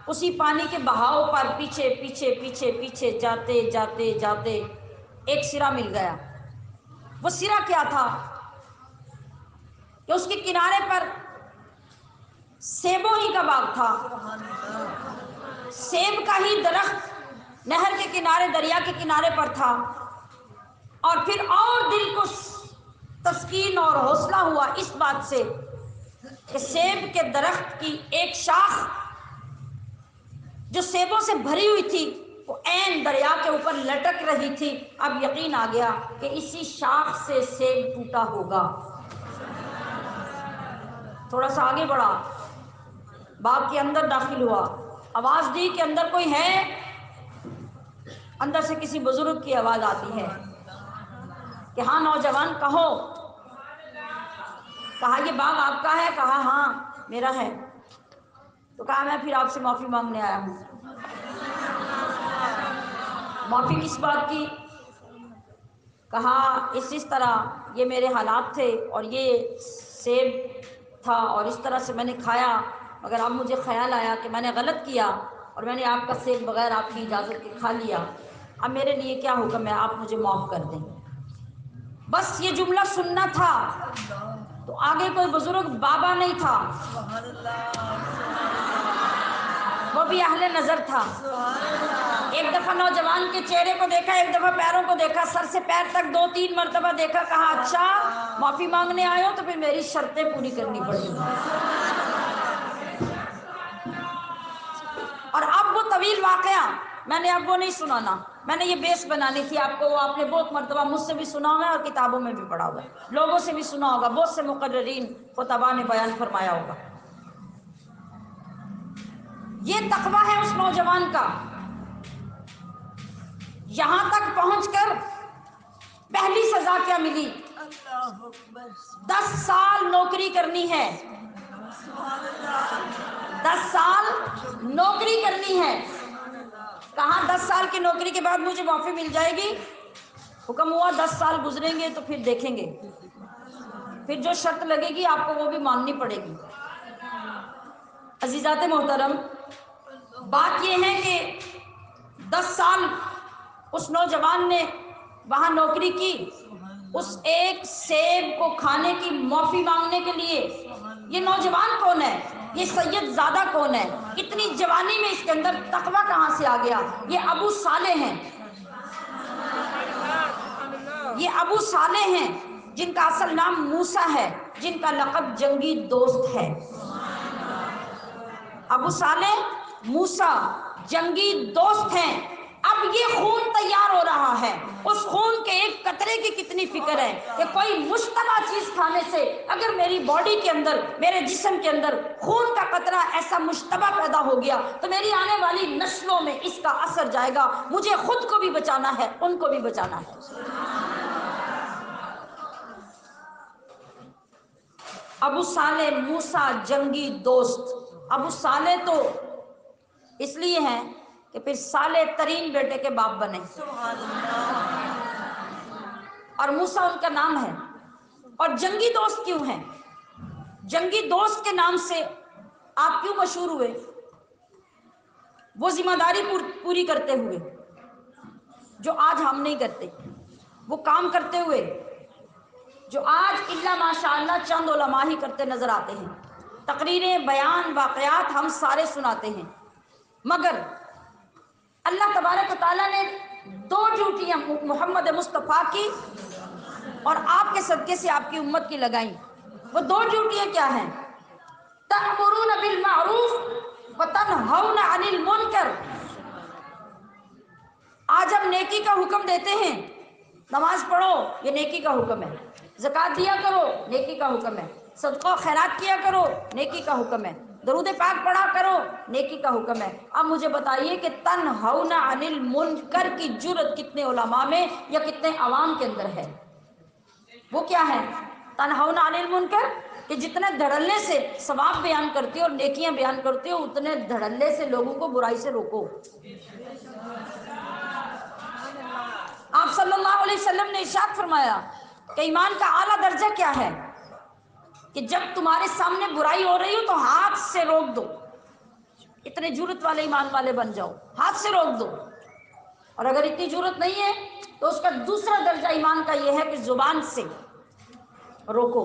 اسی پانی کے بہاؤ پر پیچھے پیچھے پیچھے پیچھے جاتے جاتے جاتے ایک سرا مل گیا۔ وہ سرا کیا تھا کہ اس کے کنارے پر سیبوں ہی کا باغ تھا، سیب کا ہی درخت نہر کے کنارے، دریا کے کنارے پر تھا، اور پھر اور دل کو تسکین اور حوصلہ ہوا اس بات سے کہ سیب کے درخت کی ایک شاخ جو سیبوں سے بھری ہوئی تھی وہ عین دریا کے اوپر لٹک رہی تھی. اب یقین آ گیا کہ اسی شاخ سے سیب ٹوٹا ہوگا. تھوڑا سا آگے بڑھا، باغ کے اندر داخل ہوا، آواز دی کہ اندر کوئی ہے. اندر سے کسی بزرگ کی آواز آتی ہے کہ ہاں نوجوان کہو. کہا یہ باغ آپ کا ہے؟ کہا ہاں میرا ہے. تو کہا میں پھر آپ سے معافی مانگنے آیا ہوں. معافی کس بات کی؟ کہا اس طرح یہ میرے حالات تھے اور یہ سیب تھا اور اس طرح سے میں نے کھایا، مگر اب مجھے خیال آیا کہ میں نے غلط کیا اور میں نے آپ کا سیب بغیر آپ کی اجازت کے کھا لیا. اب میرے لیے کیا حکم ہے؟ آپ مجھے معاف کر دیں. بس یہ جملہ سننا تھا. تو آگے کوئی بزرگ بابا نہیں تھا، وہ بھی اہل نظر تھا. ایک دفعہ نوجوان کے چہرے کو دیکھا، ایک دفعہ پیروں کو دیکھا، سر سے پیر تک 2-3 مرتبہ دیکھا. کہا اچھا معافی مانگنے آئے ہو تو پھر میری شرطیں پوری کرنی پڑیں گی. اور اب وہ طویل واقعہ میں نے اب وہ نہیں سنانا، میں نے یہ بیس بنانی تھی آپ کو. وہ آپ نے بہت مرتبہ مجھ سے بھی سنا ہوا ہے اور کتابوں میں بھی پڑھا ہوا ہے، لوگوں سے بھی سنا ہوگا، بہت سے مقررین خطباء نے بیان فرمایا ہوگا. یہ تقویٰ ہے اس نوجوان کا. یہاں تک پہنچ کر پہلی سزا کیا ملی؟ 10 سال نوکری کرنی ہے. 10 سال نوکری کرنی ہے. کہاں 10 سال کی نوکری کے بعد مجھے معافی مل جائے گی؟ حکم ہوا 10 سال گزریں گے تو پھر دیکھیں گے، پھر جو شرط لگے گی آپ کو وہ بھی ماننی پڑے گی. عزیزات محترم، بات یہ ہے کہ 10 سال اس نوجوان نے وہاں نوکری کی، اس ایک سیب کو کھانے کی معافی مانگنے کے لیے. یہ نوجوان کون ہے؟ یہ سید زادہ کون ہے؟ اتنی جوانی میں اس کے اندر تقویٰ کہاں سے آ گیا؟ یہ ابو صالح ہیں. یہ ابو صالح ہیں جن کا اصل نام موسیٰ ہے، جن کا لقب جنگی دوست ہے. ابو صالح موسیٰ جنگی دوست ہیں. اب یہ خون تیار ہو رہا ہے، اس خون کے ایک قطرے کی کتنی فکر ہے کہ کوئی مشتبہ چیز کھانے سے اگر میری باڈی کے اندر، میرے جسم کے اندر خون کا قطرہ ایسا مشتبہ پیدا ہو گیا تو میری آنے والی نسلوں میں اس کا اثر جائے گا. مجھے خود کو بھی بچانا ہے، ان کو بھی بچانا ہے. ابو صالح موسیٰ جنگی دوست. ابو صالح تو اس لیے ہیں کہ پھر صالح ترین بیٹے کے باپ بنے، اور موسیٰ ان کا نام ہے. اور جنگی دوست کیوں ہیں؟ جنگی دوست کے نام سے آپ کیوں مشہور ہوئے؟ وہ ذمہ داری پوری کرتے ہوئے جو آج ہم نہیں کرتے، وہ کام کرتے ہوئے جو آج الا ماشاء اللہ چند علماء ہی کرتے نظر آتے ہیں. تقریریں، بیان، واقعات ہم سارے سناتے ہیں، مگر اللہ تبارک و تعالیٰ نے 2 ڈیوٹیاں محمد مصطفیٰ کی اور آپ کے صدقے سے آپ کی امت کی لگائیں. وہ 2 ڈیوٹیاں کیا ہیں؟ تأمرون بالمعروف وتنہون عن المنکر. آج ہم نیکی کا حکم دیتے ہیں، نماز پڑھو یہ نیکی کا حکم ہے، زکوٰۃ دیا کرو نیکی کا حکم ہے، صدقہ خیرات کیا کرو نیکی کا حکم ہے، درود پاک پڑھا کرو نیکی کا حکم ہے. اب مجھے بتائیے کہ تنہون عن المنکر کی جرأت کتنے علماء میں یا کتنے عوام کے اندر ہے؟ وہ کیا ہے تنہون عن المنکر؟ کہ جتنے دھڑلے سے ثواب بیان کرتے ہو اور نیکیاں بیان کرتے ہو، اتنے دھڑلے سے لوگوں کو برائی سے روکو. آپ صلی اللہ علیہ وسلم نے ارشاد فرمایا کہ ایمان کا اعلیٰ درجہ کیا ہے؟ کہ جب تمہارے سامنے برائی ہو رہی ہو تو ہاتھ سے روک دو. اتنے جرأت والے ایمان والے بن جاؤ، ہاتھ سے روک دو. اور اگر اتنی جرأت نہیں ہے تو اس کا دوسرا درجہ ایمان کا یہ ہے کہ زبان سے روکو.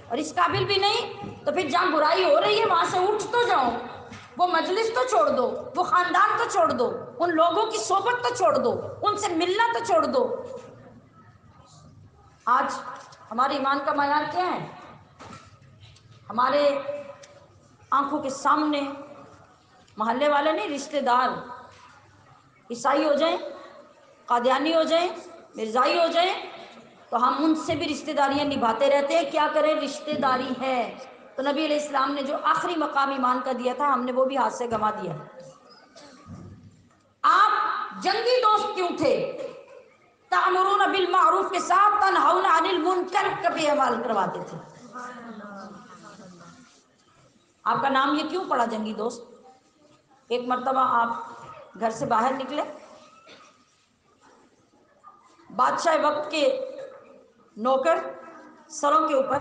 اور اس قابل بھی نہیں تو پھر جہاں برائی ہو رہی ہے وہاں سے اٹھ تو جاؤ، وہ مجلس تو چھوڑ دو، وہ خاندان تو چھوڑ دو، ان لوگوں کی صحبت تو چھوڑ دو، ان سے ملنا تو چھوڑ دو. آج ہمارے ایمان کا معیار کیا ہے؟ ہمارے آنکھوں کے سامنے محلے والے نہیں، رشتہ دار عیسائی ہو جائیں، قادیانی ہو جائیں، مرزائی ہو جائیں، تو ہم ان سے بھی رشتہ داریاں نبھاتے رہتے ہیں. کیا کریں، رشتہ داری ہے. تو نبی علیہ السلام نے جو آخری مقام ایمان کا دیا تھا ہم نے وہ بھی ہاتھ سے گنوا دیا. آپ جنگی دوست کیوں تھے؟ تأمرون بالمعروف کے ساتھ تنہون عن المنکر کا بھی عمل کرواتے تھے. آپ کا نام یہ کیوں پڑا جنگی دوست؟ ایک مرتبہ آپ گھر سے باہر نکلے، بادشاہ وقت کے نوکر سروں کے اوپر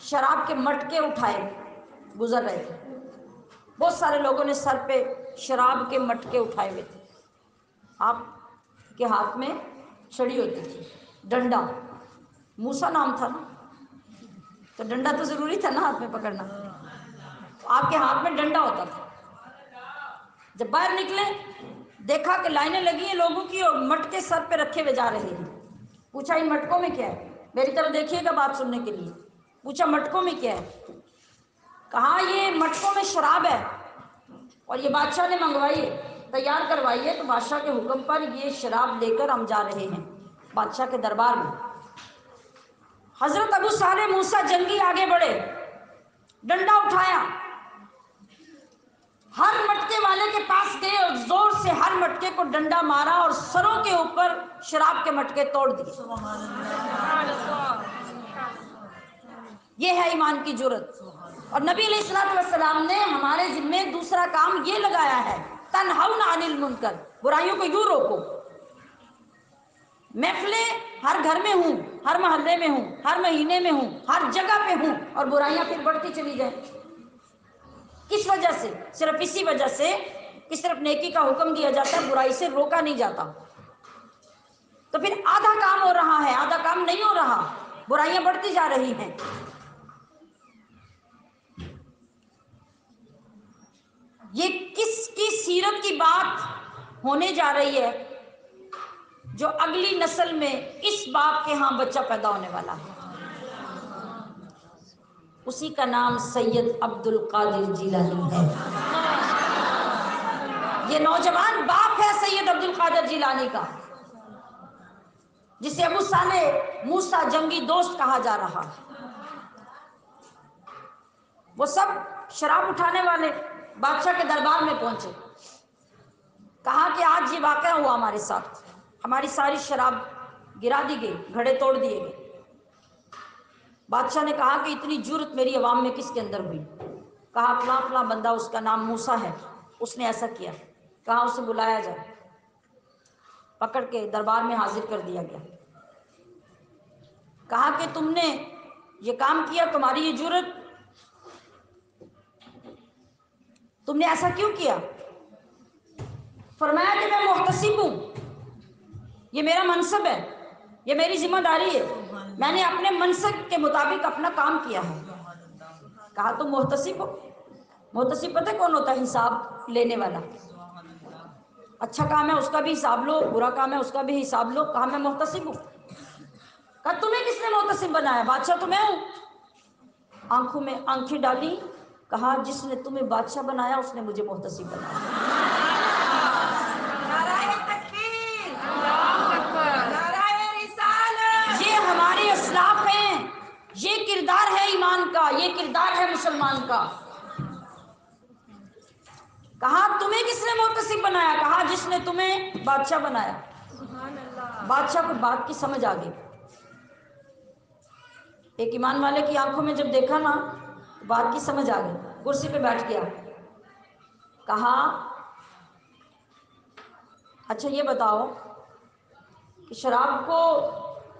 شراب کے مٹکے اٹھائے گزر رہے تھے. بہت سارے لوگوں نے سر پہ شراب کے مٹکے اٹھائے ہوئے تھے. آپ کے ہاتھ میں چھڑی ہوتی تھی، ڈنڈا. موسیٰ نام تھا نا، تو ڈنڈا تو ضروری تھا نا ہاتھ میں پکڑنا. آپ کے ہاتھ میں ڈنڈا ہوتا تھا. جب باہر نکلے دیکھا کہ لائنیں لگی ہیں لوگوں کی اور مٹکے سر پہ رکھے ہوئے جا رہے ہیں. پوچھا ان مٹکوں میں کیا ہے؟ میری طرف دیکھیے گا بات سننے کے لیے. پوچھا مٹکوں میں کیا ہے؟ کہا یہ مٹکوں میں شراب ہے اور یہ بادشاہ نے منگوائی ہے، تیار کروائی ہے، تو بادشاہ کے حکم پر یہ شراب لے کر ہم جا رہے ہیں بادشاہ کے دربار میں. حضرت ابو صالح موسیٰ جنگی آگے بڑھے، ڈنڈا اٹھایا، ہر مٹکے والے کے پاس گئے اور زور سے ہر مٹکے کو ڈنڈا مارا اور سروں کے اوپر شراب کے مٹکے توڑ دیے. یہ ہے ایمان کی جرت. اور نبی علیہ الصلوۃ والسلام نے ہمارے ذمے دوسرا کام یہ لگایا ہے، تنہون عن المنکر، برائیوں کو یوں روکو. محفلیں ہر گھر میں ہوں، ہر محلے میں ہوں، ہر مہینے میں ہوں، ہر جگہ پہ ہوں، اور برائیاں پھر بڑھتی چلی جائیں. کس وجہ سے؟ صرف اسی وجہ سے کہ صرف نیکی کا حکم دیا جاتا ہے، برائی سے روکا نہیں جاتا. تو پھر آدھا کام ہو رہا ہے، آدھا کام نہیں ہو رہا، برائیاں بڑھتی جا رہی ہیں. یہ کس کی سیرت کی بات ہونے جا رہی ہے جو اگلی نسل میں اس باپ کے ہاں بچہ پیدا ہونے والا ہے؟ اسی کا نام سید عبد القادر جیلانی ہے. یہ نوجوان باپ ہے سید عبد القادر جیلانی کا، جسے ابو صالح موسیٰ جنگی دوست کہا جا رہا. وہ سب شراب اٹھانے والے بادشاہ کے دربار میں پہنچے. کہا کہ آج یہ واقعہ ہوا ہمارے ساتھ، ہماری ساری شراب گرا دی گئی، گھڑے توڑ دیے گئے. بادشاہ نے کہا کہ اتنی جرت میری عوام میں کس کے اندر ہوئی؟ کہا فلاں فلاں بندہ، اس کا نام موسیٰ ہے، اس نے ایسا کیا. کہا اسے بلایا جائے. پکڑ کے دربار میں حاضر کر دیا گیا. کہا کہ تم نے یہ کام کیا، تمہاری یہ جرت، تم نے ایسا کیوں کیا؟ فرمایا کہ میں محتسب ہوں، یہ میرا منصب ہے، یہ میری ذمہ داری ہے، میں نے اپنے منصب کے مطابق اپنا کام کیا ہے. کہا تم محتسب ہو؟ محتسب پتہ کون ہوتا ہے؟ حساب لینے والا. اچھا کام ہے اس کا بھی حساب لو، برا کام ہے اس کا بھی حساب لو. کہا میں محتسب ہوں. کہا تمہیں کس نے محتسب بنایا؟ بادشاہ تو میں ہوں. آنکھوں میں آنکھیں ڈالی، کہا جس نے تمہیں بادشاہ بنایا اس نے مجھے محتسب بنایا. نعرہ تکبیر، نعرہ رسالت. یہ ہمارے اسلاف ہیں، یہ کردار ہے ایمان کا، یہ کردار ہے مسلمان کا. کہا تمہیں کس نے محتسب بنایا؟ کہا جس نے تمہیں بادشاہ بنایا. بادشاہ کو بات کی سمجھ آ گئی. ایک ایمان والے کی آنکھوں میں جب دیکھا نا تو بات کی سمجھ آ گئی. کرسی پہ بیٹھ گیا. کہا اچھا یہ بتاؤ کہ شراب کو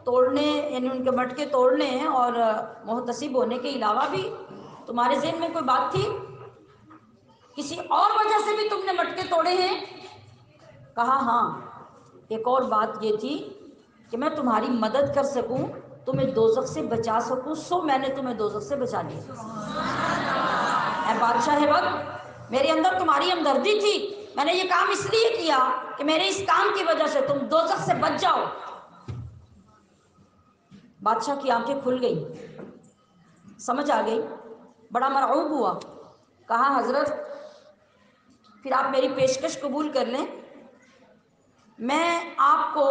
توڑنے، یعنی ان کے مٹکے توڑنے اور محتسب ہونے کے علاوہ بھی تمہارے ذہن میں کوئی بات تھی؟ کسی اور وجہ سے بھی تم نے مٹکے توڑے ہیں؟ کہا ہاں، ایک اور بات یہ تھی کہ میں تمہاری مدد کر سکوں، تمہیں دوزخ سے بچا سکوں، سو میں نے تمہیں دوزخ سے بچا لیا. اے بادشاہ وقت، میرے اندر تمہاری ہمدردی تھی، میں نے یہ کام اس لیے کیا کہ میرے اس کام کی وجہ سے تم دوزخ سے بچ جاؤ. بادشاہ کی آنکھیں کھل گئی، سمجھ آ گئی، بڑا مرعوب ہوا. کہا حضرت پھر آپ میری پیشکش قبول کر لیں میں آپ کو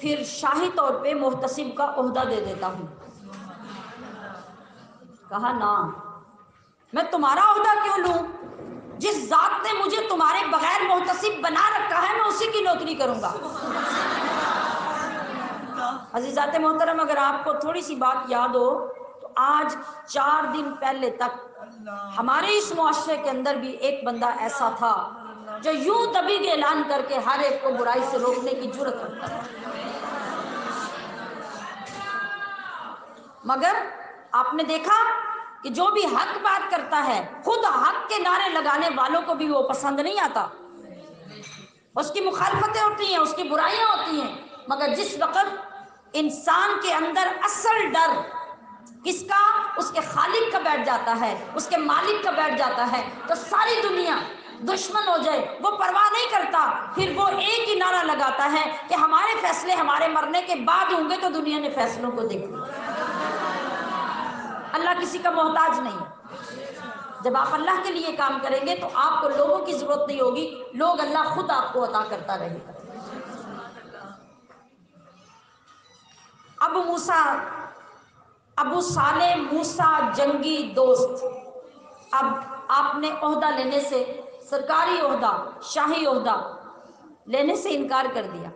پھر شاہی طور پہ محتسب کا عہدہ دے دیتا ہوں۔ کہا نا، میں تمہارا عہدہ کیوں لوں؟ جس ذات نے مجھے تمہارے بغیر محتسب بنا رکھا ہے میں اسی کی نوکری کروں گا۔ عزیزات محترم، اگر آپ کو تھوڑی سی بات یاد ہو تو آج 4 دن پہلے تک ہمارے اس معاشرے کے اندر بھی ایک بندہ ایسا تھا جو یوں دبی کے اعلان کر کے ہر ایک کو برائی سے روکنے کی جرت رکھتا تھا، مگر آپ نے دیکھا کہ جو بھی حق بات کرتا ہے خود حق کے نعرے لگانے والوں کو بھی وہ پسند نہیں آتا، اس کی مخالفتیں ہوتی ہیں، اس کی برائیاں ہوتی ہیں، مگر جس وقت انسان کے اندر اصل ڈر کس کا؟ اس کے خالق کا بیٹھ جاتا ہے، اس کے مالک کا بیٹھ جاتا ہے، تو ساری دنیا دشمن ہو جائے وہ پرواہ نہیں کرتا، پھر وہ ایک ہی نعرہ لگاتا ہے کہ ہمارے فیصلے ہمارے مرنے کے بعد ہوں گے تو دنیا نے فیصلوں کو دیکھنا۔ اللہ کسی کا محتاج نہیں ہے۔ جب آپ اللہ کے لیے کام کریں گے تو آپ کو لوگوں کی ضرورت نہیں ہوگی، لوگ اللہ خود آپ کو عطا کرتا رہے گا۔ ابو صالح موسیٰ جنگی دوست، اب آپ نے عہدہ لینے سے، سرکاری عہدہ، شاہی عہدہ لینے سے انکار کر دیا،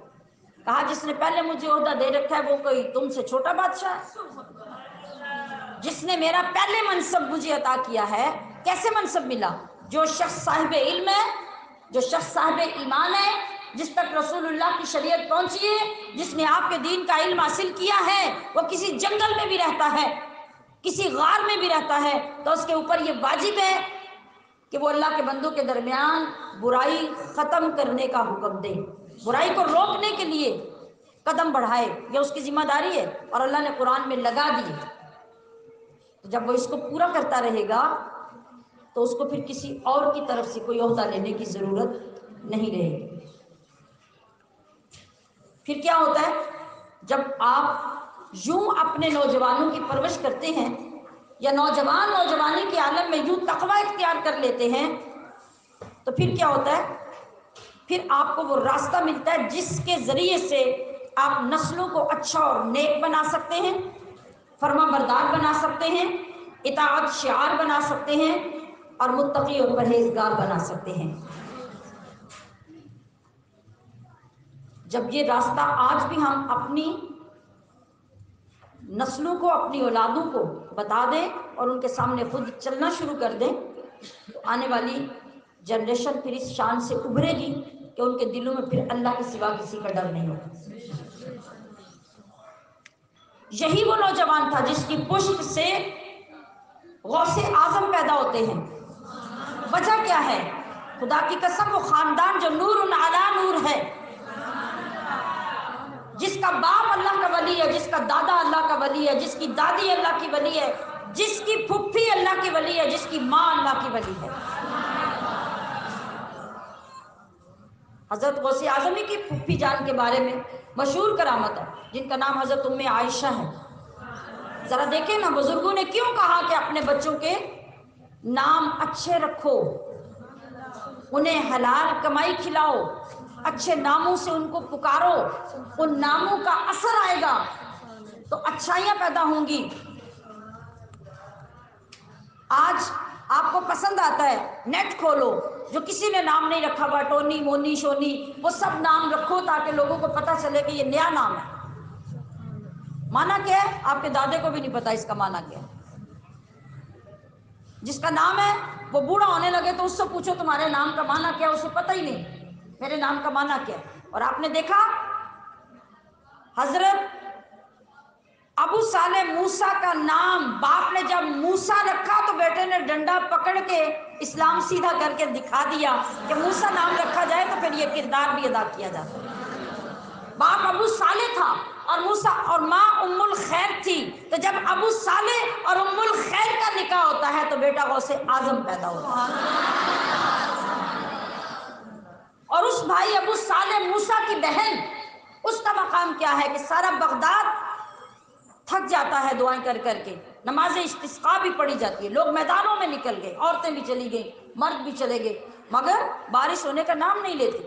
کہا جس نے پہلے مجھے عہدہ دے رکھا ہے وہ کوئی تم سے چھوٹا بادشاہ ہے؟ جس نے میرا پہلے منصب مجھے عطا کیا ہے، کیسے منصب ملا؟ جو شخص صاحب علم ہے، جو شخص صاحب ایمان ہے، جس تک رسول اللہ کی شریعت پہنچی ہے، جس نے آپ کے دین کا علم حاصل کیا ہے، وہ کسی جنگل میں بھی رہتا ہے، کسی غار میں بھی رہتا ہے، تو اس کے اوپر یہ واجب ہے کہ وہ اللہ کے بندوں کے درمیان برائی ختم کرنے کا حکم دے، برائی کو روکنے کے لیے قدم بڑھائے، یہ اس کی ذمہ داری ہے، اور اللہ نے قرآن میں لگا دی۔ تو جب وہ اس کو پورا کرتا رہے گا تو اس کو پھر کسی اور کی طرف سے کوئی عہدہ لینے کی ضرورت نہیں رہے گی۔ پھر کیا ہوتا ہے؟ جب آپ یوں اپنے نوجوانوں کی پرورش کرتے ہیں یا نوجوان نوجوانی کے عالم میں یوں تقوی اختیار کر لیتے ہیں تو پھر کیا ہوتا ہے؟ پھر آپ کو وہ راستہ ملتا ہے جس کے ذریعے سے آپ نسلوں کو اچھا اور نیک بنا سکتے ہیں، فرما بردار بنا سکتے ہیں، اطاعت شعار بنا سکتے ہیں، اور متقی اور پرہیزگار بنا سکتے ہیں۔ جب یہ راستہ آج بھی ہم اپنی نسلوں کو، اپنی اولادوں کو بتا دیں اور ان کے سامنے خود چلنا شروع کر دیں تو آنے والی جنریشن پھر اس شان سے ابھرے گی کہ ان کے دلوں میں پھر اللہ کے سوا کسی کا ڈر نہیں ہوگا۔ یہی وہ نوجوان تھا جس کی پشت سے غوث اعظم پیدا ہوتے ہیں۔ وجہ کیا ہے؟ خدا کی قسم وہ خاندان جو نور علی نور ہے، جس کا باپ اللہ کا ولی ہے، جس کا دادا اللہ کا ولی ہے، جس کی دادی اللہ کی ولی ہے، جس کی پھپھی اللہ کی ولی ہے، جس کی ماں اللہ کی ولی ہے۔ حضرت غوث اعظمی کی پھپھی جان کے بارے میں مشہور کرامت ہے، جن کا نام حضرت ام عائشہ ہے۔ ذرا دیکھیں نا بزرگوں نے کیوں کہا کہ اپنے بچوں کے نام اچھے رکھو، انہیں حلال کمائی کھلاؤ، اچھے ناموں سے ان کو پکارو، ان ناموں کا اثر آئے گا تو اچھائیاں پیدا ہوں گی۔ آج آپ کو پسند آتا ہے، نیٹ کھولو، جو کسی نے نام نہیں رکھا ہوا، ٹونی مونی شونی، وہ سب نام رکھو تاکہ لوگوں کو پتہ چلے کہ یہ نیا نام ہے۔ معنی کیا ہے؟ آپ کے دادے کو بھی نہیں پتا اس کا معنی کیا ہے۔ جس کا نام ہے وہ بوڑھا ہونے لگے تو اس سے پوچھو تمہارے نام کا معنی کیا، اسے پتہ ہی نہیں میرے نام کا معنی کیا ہے۔ اور آپ نے دیکھا حضرت ابو صالح موسیٰ کا نام باپ نے جب موسیٰ رکھا تو بیٹے نے ڈنڈا پکڑ کے اسلام سیدھا کر کے دکھا دیا کہ موسیٰ نام رکھا جائے تو پھر یہ کردار بھی ادا کیا جاتا ہے۔ باپ ابو صالح تھا اور موسیٰ اور ماں ام الخیر تھی، تو جب ابو صالح اور ام الخیر کا نکاح ہوتا ہے تو بیٹا غوث اعظم پیدا ہوتا ہے۔ اور اس بھائی ابو صالح موسیٰ کی بہن، اس کا مقام کیا ہے کہ سارا بغداد تھک جاتا ہے دعائیں کر کر کے، نماز استسقاء بھی پڑھی جاتی ہے، لوگ میدانوں میں نکل گئے، عورتیں بھی چلی گئیں، مرد بھی چلے گئے، مگر بارش ہونے کا نام نہیں لیتے۔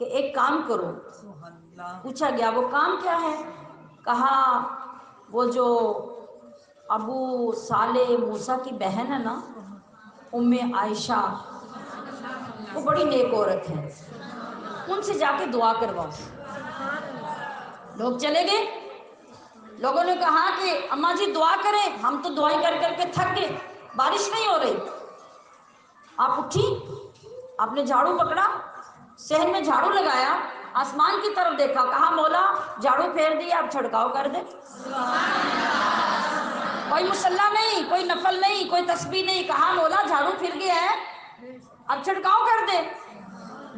کہ ایک کام کرو. پوچھا گیا وہ کام کیا ہے؟ کہا وہ جو ابو صالح موسیٰ کی بہن ہے نا ام عائشہ، وہ بڑی نیک عورت ہیں، ان سے جا کے دعا کرواؤ. لوگ چلے گئے. لوگوں نے کہا کہ اماں جی دعا کریں، ہم تو دعائیں کر کر کے تھک گئے، بارش نہیں ہو رہی. آپ اٹھی، آپ نے جھاڑو پکڑا، صحن میں جھاڑو لگایا، آسمان کی طرف دیکھا، کہا مولا جھاڑو پھیر دیا، اب چھڑکاؤ کر دے. کوئی مصلی نہیں، کوئی نفل نہیں، کوئی تسبیح نہیں، کہا مولا جھاڑو پھر گیا ہے اب چھڑکاؤ کر دے.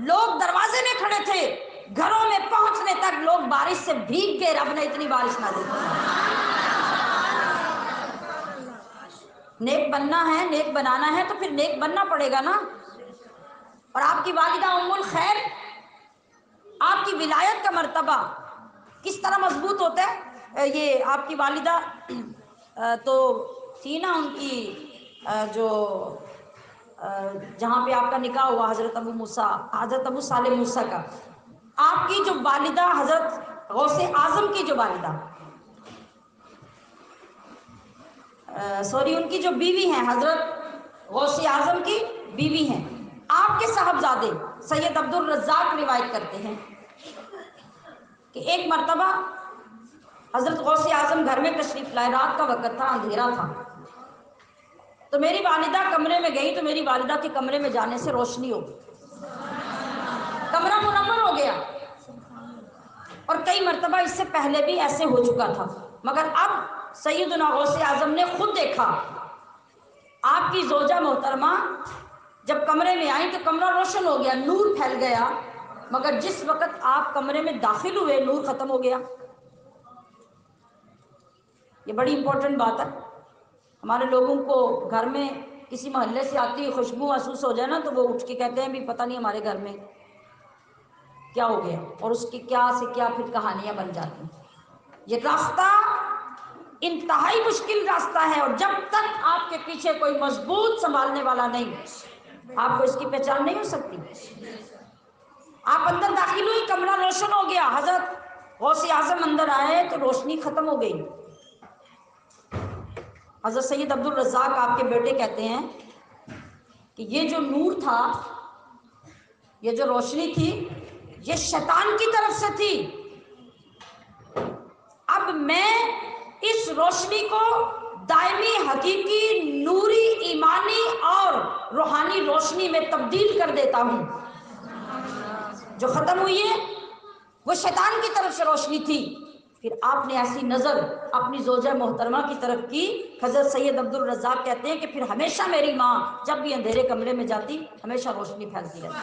لوگ دروازے میں کھڑے تھے، گھروں میں پہنچنے تک لوگ بارش سے بھیگ گئے. رب نے اتنی بارش نہ دی. نیک بننا ہے، نیک بنانا ہے تو پھر نیک بننا پڑے گا نا. اور آپ کی والدہ ام الخیر، آپ کی ولایت کا مرتبہ کس طرح مضبوط ہوتا ہے. یہ آپ کی والدہ تو تھی نا، ان کی جو جہاں پہ آپ کا نکاح ہوا حضرت ابو صالح موسیٰ کا، آپ کی جو والدہ حضرت غوث اعظم کی جو والدہ ان کی جو بیوی ہیں، حضرت غوث اعظم کی بیوی ہیں. آپ کے صاحبزادے سید عبد الرزاق روایت کرتے ہیں کہ ایک مرتبہ حضرت غوث اعظم گھر میں تشریف لائے، رات کا وقت تھا، اندھیرا تھا. تو میری والدہ کمرے میں گئی تو میری والدہ کے کمرے میں جانے سے روشنی ہو گئی، کمرہ منور ہو گیا. اور کئی مرتبہ اس سے پہلے بھی ایسے ہو چکا تھا، مگر اب سیدنا غوث اعظم نے خود دیکھا. آپ کی زوجہ محترمہ جب کمرے میں آئیں تو کمرہ روشن ہو گیا، نور پھیل گیا، مگر جس وقت آپ کمرے میں داخل ہوئے نور ختم ہو گیا. یہ بڑی امپورٹنٹ بات ہے. ہمارے لوگوں کو گھر میں کسی محلے سے آتی خوشبو محسوس ہو جائے نا تو وہ اٹھ کے کہتے ہیں بھی پتہ نہیں ہمارے گھر میں کیا ہو گیا، اور اس کی کیا سے کیا پھر کہانیاں بن جاتی ہیں. یہ راستہ انتہائی مشکل راستہ ہے، اور جب تک آپ کے پیچھے کوئی مضبوط سنبھالنے والا نہیں، آپ کو اس کی پہچان نہیں ہو سکتی. آپ اندر داخل ہوئی، کمرہ روشن ہو گیا، حضرت غوث اعظم اندر آئے تو روشنی ختم ہو گئی. حضرت سید عبد الرزاق آپ کے بیٹے کہتے ہیں کہ یہ جو نور تھا، یہ جو روشنی تھی، یہ شیطان کی طرف سے تھی. اب میں اس روشنی کو دائمی، حقیقی، نوری، ایمانی اور روحانی روشنی میں تبدیل کر دیتا ہوں. جو ختم ہوئی ہے وہ شیطان کی طرف سے روشنی تھی. پھر آپ نے ایسی نظر اپنی زوجہ محترمہ کی طرف کی. حضرت سید عبد الرزاق کہتے ہیں کہ پھر ہمیشہ میری ماں جب بھی اندھیرے کمرے میں جاتی ہمیشہ روشنی پھیلتی رہتی.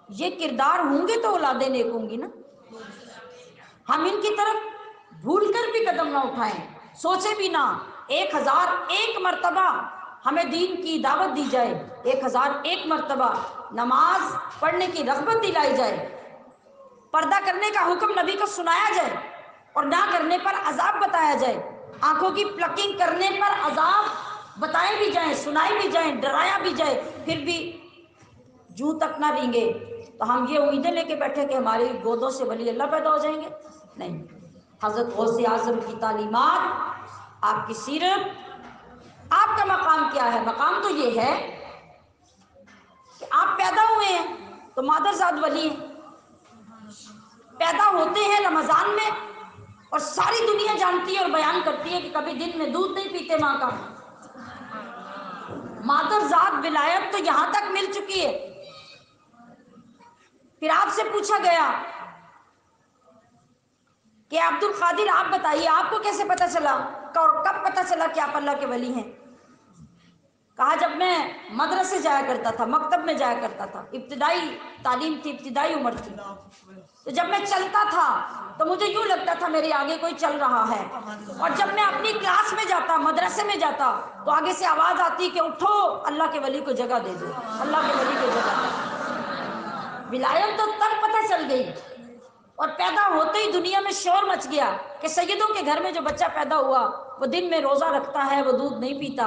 یہ کردار ہوں گے تو اولادیں نیک ہوں گی نا. ہم ان کی طرف بھول کر بھی قدم نہ اٹھائیں، سوچے بھی نہ. 1001 مرتبہ ہمیں دین کی دعوت دی جائے، 1001 مرتبہ نماز پڑھنے کی رغبت دلائی جائے، پردہ کرنے کا حکم نبی کو سنایا جائے، اور نہ کرنے پر عذاب بتایا جائے، آنکھوں کی پلکنگ کرنے پر عذاب بتائے بھی جائیں، سنائی بھی جائیں، ڈرایا بھی جائے، پھر بھی جوں تک نہ رینگے، تو ہم یہ امیدیں لے کے بیٹھے کہ ہماری گودوں سے ولی اللہ پیدا ہو جائیں گے. نہیں. حضرت غوث اعظم کی تعلیمات، آپ کی سیرت، آپ کا مقام کیا ہے؟ مقام تو یہ ہے کہ آپ پیدا ہوئے ہیں تو مادرزاد ولی ہیں. پیدا ہوتے ہیں رمضان میں، اور ساری دنیا جانتی ہے اور بیان کرتی ہے کہ کبھی دن میں دودھ نہیں پیتے ماں کا. مادرزاد ولایت تو یہاں تک مل چکی ہے. پھر آپ سے پوچھا گیا کہ عبد القادر آپ بتائیے آپ کو کیسے پتہ چلا اور کب پتہ چلا کہ آپ اللہ کے ولی ہیں؟ کہا جب میں مدرسے جایا کرتا تھا، مکتب میں جایا کرتا تھا، ابتدائی تعلیم تھی، ابتدائی عمر تھی، تو جب میں چلتا تھا تو مجھے یوں لگتا تھا میرے آگے کوئی چل رہا ہے. اور جب میں اپنی کلاس میں جاتا، مدرسے میں جاتا، تو آگے سے آواز آتی کہ اٹھو اللہ کے ولی کو جگہ دے دو، اللہ کے ولی کو جگہ دے دو. ولایت تو تب پتہ چل گئی، اور پیدا ہوتے ہی دنیا میں شور مچ گیا کہ سیدوں کے گھر میں جو بچہ پیدا ہوا وہ دن میں روزہ رکھتا ہے، وہ دودھ نہیں پیتا.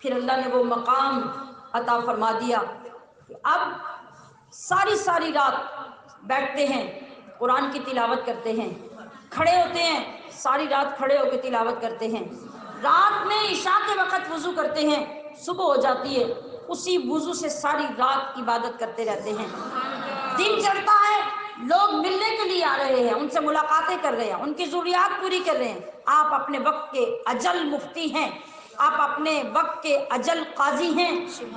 پھر اللہ نے وہ مقام عطا فرما دیا کہ اب ساری ساری رات بیٹھتے ہیں، قرآن کی تلاوت کرتے ہیں، کھڑے ہوتے ہیں، ساری رات کھڑے ہو کے تلاوت کرتے ہیں، رات میں عشاء کے وقت وضو کرتے ہیں، صبح ہو جاتی ہے، اسی وضو سے ساری رات عبادت کرتے رہتے ہیں۔ دن چڑھتا ہے، لوگ ملنے کے لیے آ رہے ہیں، ان سے ملاقاتیں کر رہے ہیں، ان کی ضروریات پوری کر رہے ہیں۔ آپ اپنے وقت کے اجل مفتی ہیں، آپ اپنے وقت کے اجل قاضی ہیں،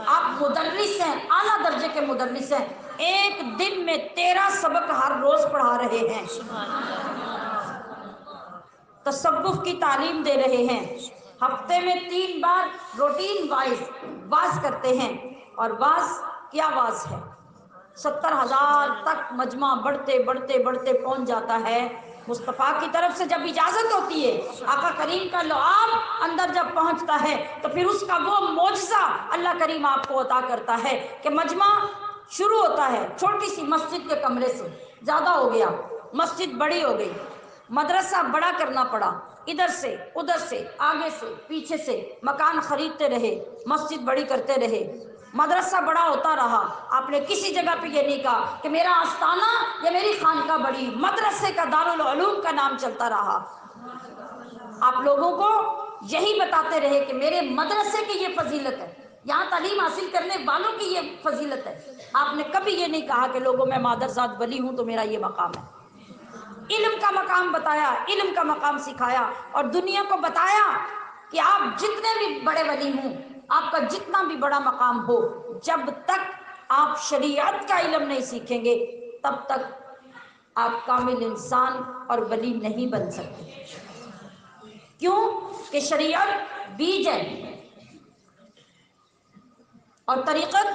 آپ مدرس ہیں، اعلیٰ درجے کے مدرس ہیں، ایک دن میں 13 سبق ہر روز پڑھا رہے ہیں، تصوف کی تعلیم دے رہے ہیں، ہفتے میں 3 بار روٹین وائز واز کرتے ہیں، اور واز کیا واز ہے، 70,000 تک مجمع بڑھتے بڑھتے بڑھتے پہنچ جاتا ہے۔ مصطفیٰ کی طرف سے جب اجازت ہوتی ہے، آقا کریم کا لعاب اندر جب پہنچتا ہے تو پھر اس کا وہ معجزہ اللہ کریم آپ کو عطا کرتا ہے کہ مجمع شروع ہوتا ہے چھوٹی سی مسجد کے کمرے سے، زیادہ ہو گیا، مسجد بڑی ہو گئی، مدرسہ بڑا کرنا پڑا، ادھر سے ادھر سے آگے سے پیچھے سے مکان خریدتے رہے، مسجد بڑی کرتے رہے، مدرسہ بڑا ہوتا رہا۔ آپ نے کسی جگہ پہ یہ نہیں کہا کہ میرا آستانہ یا میری خانقاہ بڑی، مدرسے کا دارالعلوم کا نام چلتا رہا۔ آپ لوگوں کو یہی بتاتے رہے کہ میرے مدرسے کی یہ فضیلت ہے، یہاں تعلیم حاصل کرنے والوں کی یہ فضیلت ہے۔ آپ نے کبھی یہ نہیں کہا کہ لوگوں میں مادرزاد ولی ہوں تو میرا یہ مقام ہے۔ علم کا مقام بتایا، علم کا مقام سکھایا، اور دنیا کو بتایا کہ آپ جتنے بھی بڑے ولی ہوں، آپ کا جتنا بھی بڑا مقام ہو، جب تک آپ شریعت کا علم نہیں سیکھیں گے تب تک آپ کامل انسان اور ولی نہیں بن سکتے۔ کیوں کہ شریعت بیج ہے اور طریقت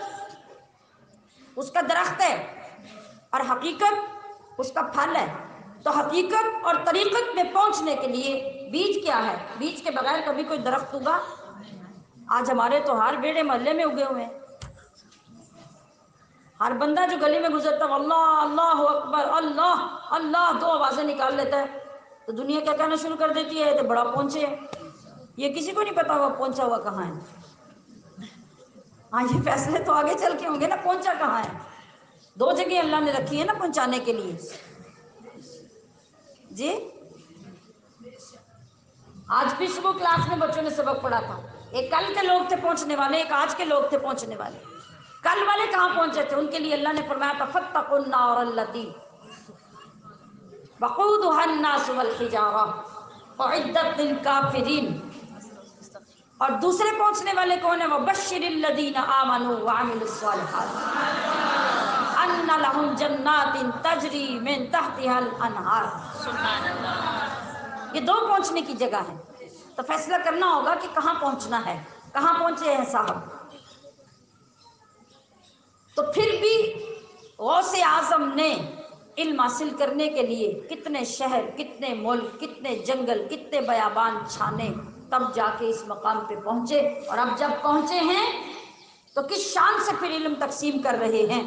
اس کا درخت ہے، اور حقیقت اس کا پھل ہے۔ تو حقیقت اور طریقت میں پہنچنے کے لیے بیج کیا ہے؟ بیج کے بغیر کبھی کوئی درخت ہوگا؟ آج ہمارے تو ہر بیڑے محلے میں اگے ہوئے ہیں، ہر بندہ جو گلی میں گزرتا ہے اللہ اللہ اکبر اللہ اللہ 2 آوازیں نکال لیتا ہے، تو دنیا کیا کہنا شروع کر دیتی ہے، تو بڑا پہنچے ہے۔ یہ کسی کو نہیں پتا ہوا پہنچا ہوا کہاں ہے۔ ہاں یہ فیصلے تو آگے چل کے ہوں گے نا، پہنچا کہاں ہے۔ 2 جگہ اللہ نے رکھی ہے نا پہنچانے کے لیے۔ جی آج بھی صبح کلاس میں بچوں نے سبق پڑھا تھا، ایک کل کے لوگ تھے پہنچنے والے، ایک آج کے لوگ تھے پہنچنے والے۔ کل والے کہاں پہنچے تھے؟ ان کے لیے اللہ نے فرمایا تھا فاتقوا النار التی وقودها الناس والحجارہ اعدت للکافرین۔ اور دوسرے پہنچنے والے کون ہیں؟ وبشر الذین آمنوا وعملوا الصالحات ان لهم جنات تجری من تحتها الانہار۔ سبحان اللہ۔ یہ 2 پہنچنے کی جگہ ہے، تو فیصلہ کرنا ہوگا کہ کہاں پہنچنا ہے، کہاں پہنچے ہیں صاحب۔ تو پھر بھی غوث اعظم نے علم حاصل کرنے کے لیے کتنے شہر، کتنے ملک، کتنے جنگل، کتنے بیابان چھانے، تب جا کے اس مقام پہ پہنچے۔ اور اب جب پہنچے ہیں تو کس شان سے پھر علم تقسیم کر رہے ہیں۔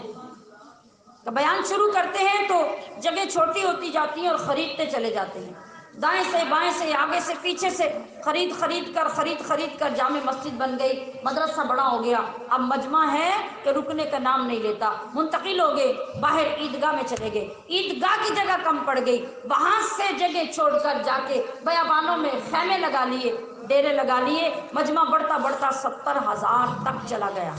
تو بیان شروع کرتے ہیں تو جگہ چھوٹی ہوتی جاتی ہیں اور خریدتے چلے جاتے ہیں، دائیں سے بائیں سے آگے سے پیچھے سے خرید کر جامع مسجد بن گئی، مدرسہ بڑا ہو گیا، اب مجمع ہے کہ رکنے کا نام نہیں لیتا، منتقل ہو گئے، باہر عیدگاہ میں چلے گئے، عیدگاہ کی جگہ کم پڑ گئی، وہاں سے جگہ چھوڑ کر جا کے بیابانوں میں خیمے لگا لیے، ڈیرے لگا لیے، مجمع بڑھتا بڑھتا 70,000 تک چلا گیا۔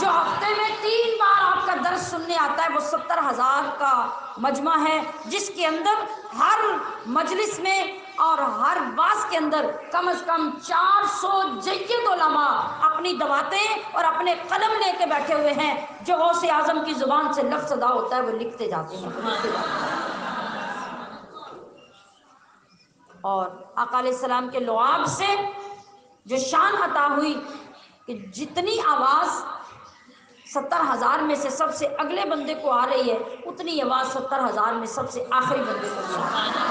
جو ہفتے میں 3 بار آپ کا درس سننے آتا ہے وہ 70,000 کا مجمع ہے، جس کے اندر ہر مجلس میں اور ہر باز کے اندر کم از کم 400 جید علماء اپنی دواتیں اور اپنے قلم لے کے بیٹھے ہوئے ہیں، جو غوث اعظم کی زبان سے لفظ ادا ہوتا ہے وہ لکھتے جاتے ہیں۔ اور آقا علیہ السلام کے لعاب سے جو شان عطا ہوئی کہ جتنی آواز 70,000 میں سے سب سے اگلے بندے کو آ رہی ہے، اتنی آواز 70,000 میں سب سے آخری بندے کو آ رہی ہے۔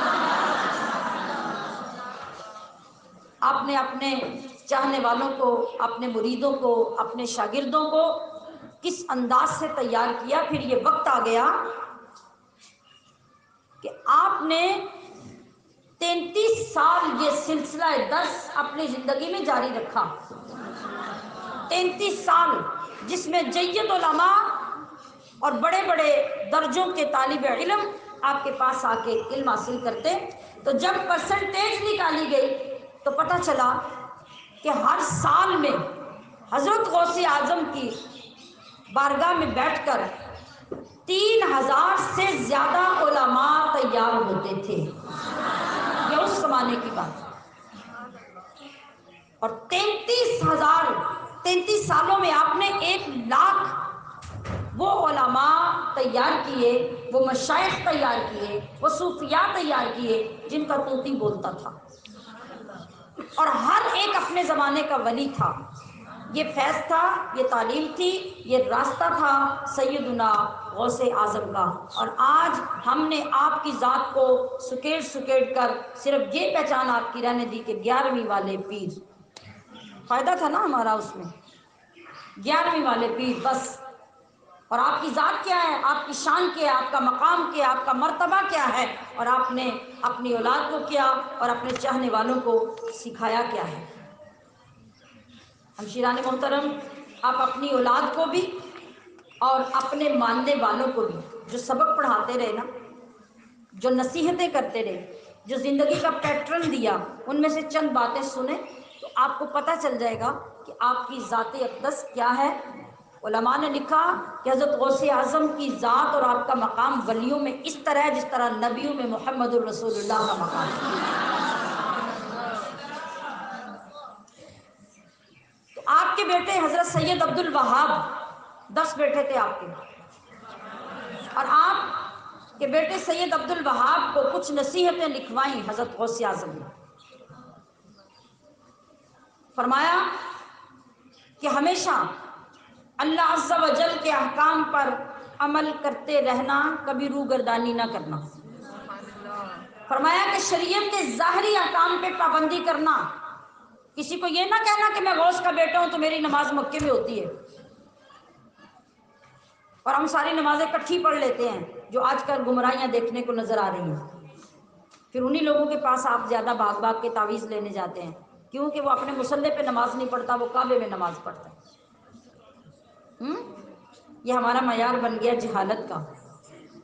آپ نے اپنے چاہنے والوں کو، اپنے مریدوں کو، اپنے شاگردوں کو کس انداز سے تیار کیا۔ پھر یہ وقت آ گیا کہ آپ نے 33 سال یہ سلسلہ درس اپنی زندگی میں جاری رکھا، 33 سال، جس میں جید علماء اور بڑے بڑے درجوں کے طالب علم آپ کے پاس آ کے علم حاصل کرتے۔ تو جب پرسنٹیج نکالی گئی تو پتہ چلا کہ ہر سال میں حضرت غوث اعظم کی بارگاہ میں بیٹھ کر 3000 سے زیادہ علماء تیار ہوتے تھے، یہ اس زمانے کی بات ہے۔ اور 33 سالوں میں آپ نے 1 لاکھ وہ علماء تیار کیے، وہ مشائخ تیار کیے، وہ صوفیاء تیار کیے جن کا طوطی بولتا تھا، اور ہر ایک اپنے زمانے کا ولی تھا۔ یہ فیض تھا، یہ تعلیم تھی، یہ راستہ تھا سیدنا غوث اعظم کا۔ اور آج ہم نے آپ کی ذات کو سکیڑ کر صرف یہ پہچان آپ کی رہنے دی کہ 11ویں والے پیر، فائدہ تھا نا ہمارا اس میں، 11ویں والے پیر بس۔ اور آپ کی ذات کیا ہے، آپ کی شان کیا ہے، آپ کا مقام کیا ہے، آپ کا مرتبہ کیا ہے، اور آپ نے اپنی اولاد کو کیا اور اپنے چاہنے والوں کو سکھایا کیا ہے۔ ہمشیران محترم، آپ اپنی اولاد کو بھی اور اپنے ماننے والوں کو بھی جو سبق پڑھاتے رہے نا، جو نصیحتیں کرتے رہے، جو زندگی کا پیٹرن دیا، ان میں سے چند باتیں سنیں تو آپ کو پتہ چل جائے گا کہ آپ کی ذات اقدس کیا ہے۔ علماء نے لکھا کہ حضرت غوث اعظم کی ذات اور آپ کا مقام ولیوں میں اس طرح ہے جس طرح نبیوں میں محمد الرسول اللہ کا مقام ہے۔ تو آپ کے بیٹے حضرت سید عبد الوہاب، 10 بیٹے تھے آپ کے، اور آپ کے بیٹے سید عبد الوہاب کو کچھ نصیحتیں لکھوائیں حضرت غوث اعظم نے۔ فرمایا کہ ہمیشہ اللہ عز و جل کے احکام پر عمل کرتے رہنا، کبھی روگردانی نہ کرنا۔ فرمایا کہ شریعت کے ظاہری احکام پہ پابندی کرنا، کسی کو یہ نہ کہنا کہ میں غوث کا بیٹا ہوں تو میری نماز مکے میں ہوتی ہے اور ہم ساری نمازیں کٹھی پڑھ لیتے ہیں، جو آج کل گمراہیاں دیکھنے کو نظر آ رہی ہیں۔ پھر انہی لوگوں کے پاس آپ زیادہ بھاگ کے تعویذ لینے جاتے ہیں، کیونکہ وہ اپنے مصلی پہ نماز نہیں پڑھتا، وہ کعبے میں نماز پڑھتا ہے۔ یہ ہمارا معیار بن گیا جہالت کا۔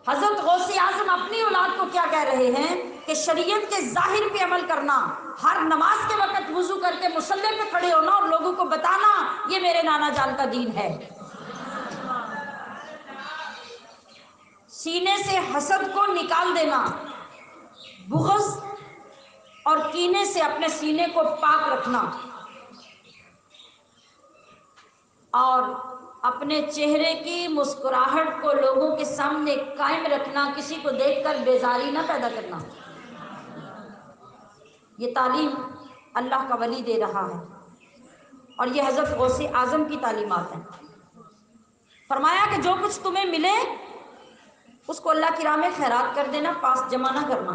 حضرت غوث اعظم اپنی اولاد کو کیا کہہ رہے ہیں کہ شریعت کے ظاہر پہ عمل کرنا، ہر نماز کے وقت وضو کر کے مصلی پہ کھڑے ہونا اور لوگوں کو بتانا یہ میرے نانا جان کا دین ہے۔ سینے سے حسد کو نکال دینا، بغض اور کینے سے اپنے سینے کو پاک رکھنا، اور اپنے چہرے کی مسکراہٹ کو لوگوں کے سامنے قائم رکھنا، کسی کو دیکھ کر بیزاری نہ پیدا کرنا۔ یہ تعلیم اللہ کا ولی دے رہا ہے اور یہ حضرت غوث اعظم کی تعلیمات ہیں۔ فرمایا کہ جو کچھ تمہیں ملے اس کو اللہ کی راہ میں خیرات کر دینا، پاس جمع نہ کرنا۔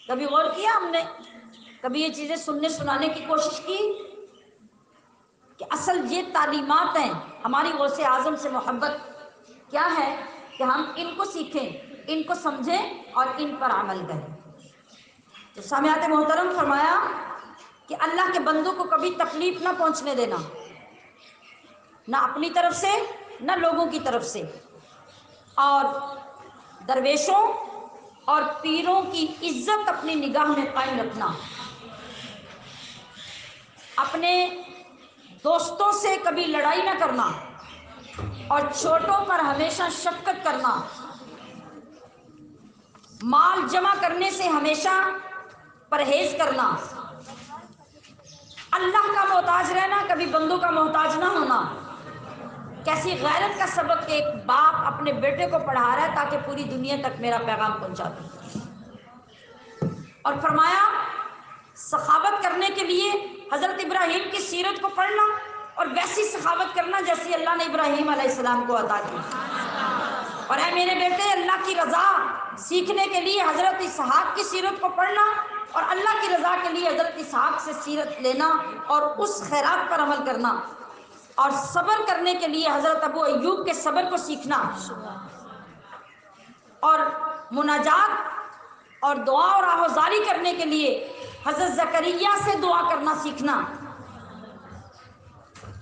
کبھی غور کیا ہم نے، کبھی یہ چیزیں سننے سنانے کی کوشش کی کہ اصل یہ تعلیمات ہیں ہماری غوث اعظم سے محبت کیا ہے کہ ہم ان کو سیکھیں، ان کو سمجھیں اور ان پر عمل کریں۔ تو سامعات محترم، فرمایا کہ اللہ کے بندوں کو کبھی تکلیف نہ پہنچنے دینا، نہ اپنی طرف سے نہ لوگوں کی طرف سے، اور درویشوں اور پیروں کی عزت اپنی نگاہ میں قائم رکھنا، اپنے دوستوں سے کبھی لڑائی نہ کرنا اور چھوٹوں پر ہمیشہ شفقت کرنا، مال جمع کرنے سے ہمیشہ پرہیز کرنا، اللہ کا محتاج رہنا، کبھی بندوں کا محتاج نہ ہونا۔ کیسی غیرت کا سبق کہ ایک باپ اپنے بیٹے کو پڑھا رہا ہے تاکہ پوری دنیا تک میرا پیغام پہنچا دے۔ اور فرمایا سخاوت کرنے کے لیے حضرت ابراہیم کی سیرت کو پڑھنا اور ویسی سخاوت کرنا جیسی اللہ نے ابراہیم علیہ السلام کو عطا کی۔ اور اے میرے بیٹے، اللہ کی رضا سیکھنے کے لیے حضرت اسحاق کی سیرت کو پڑھنا اور اللہ کی رضا کے لیے حضرت اسحاق سے سیرت لینا اور اس خیرات پر عمل کرنا، اور صبر کرنے کے لیے حضرت ابو ایوب کے صبر کو سیکھنا، اور مناجات اور دعا اور آہوازاری کرنے کے لیے حضرت زکریا سے دعا کرنا سیکھنا،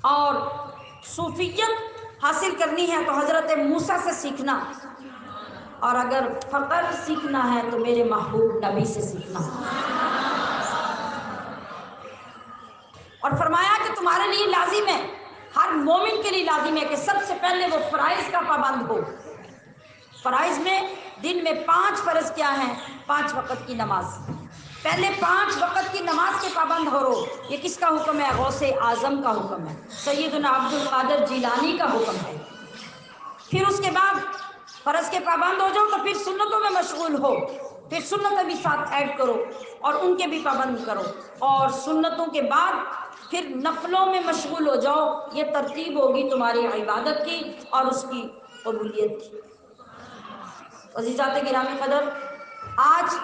اور صوفیت حاصل کرنی ہے تو حضرت موسیٰ سے سیکھنا، اور اگر فقر سیکھنا ہے تو میرے محبوب نبی سے سیکھنا۔ اور فرمایا کہ تمہارے لیے لازم ہے، ہر مومن کے لیے لازم ہے کہ سب سے پہلے وہ فرائض کا پابند ہو۔ فرائض میں دن میں 5 فرض کیا ہیں؟ 5 وقت کی نماز، پہلے 5 وقت کی نماز کے پابند ہو رو۔ یہ کس کا حکم ہے؟ غوث اعظم کا حکم ہے، سیدنا عبد القادر جیلانی کا حکم ہے۔ پھر اس کے بعد فرض کے پابند ہو جاؤ تو پھر سنتوں میں مشغول ہو، پھر سنتیں بھی ساتھ ایڈ کرو اور ان کے بھی پابند کرو، اور سنتوں کے بعد پھر نفلوں میں مشغول ہو جاؤ۔ یہ ترتیب ہوگی تمہاری عبادت کی اور اس کی قبولیت کی۔ عزیزات گرامی قدر، آج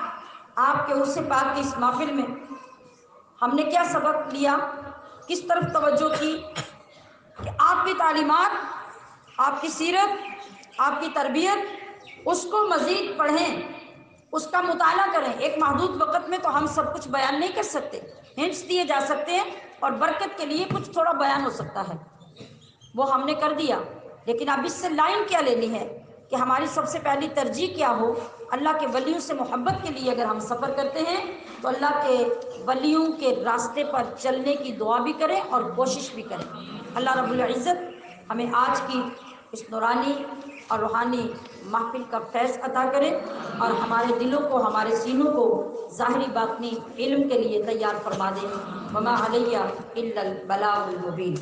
آپ کے عرس پاک کی اس محفل میں ہم نے کیا سبق لیا، کس طرف توجہ کی کہ آپ کی تعلیمات، آپ کی سیرت، آپ کی تربیت، اس کو مزید پڑھیں، اس کا مطالعہ کریں۔ ایک محدود وقت میں تو ہم سب کچھ بیان نہیں کر سکتے، ہنٹس دیے جا سکتے ہیں اور برکت کے لیے کچھ تھوڑا بیان ہو سکتا ہے، وہ ہم نے کر دیا۔ لیکن اب اس سے لائن کیا لینی ہے کہ ہماری سب سے پہلی ترجیح کیا ہو؟ اللہ کے ولیوں سے محبت کے لیے اگر ہم سفر کرتے ہیں تو اللہ کے ولیوں کے راستے پر چلنے کی دعا بھی کریں اور کوشش بھی کریں۔ اللہ رب العزت ہمیں آج کی اس نورانی اور روحانی محفل کا فیض عطا کرے اور ہمارے دلوں کو، ہمارے سینوں کو ظاہری باطنی علم کے لیے تیار فرما دے۔ وما علیہ الا البلاغ المبین۔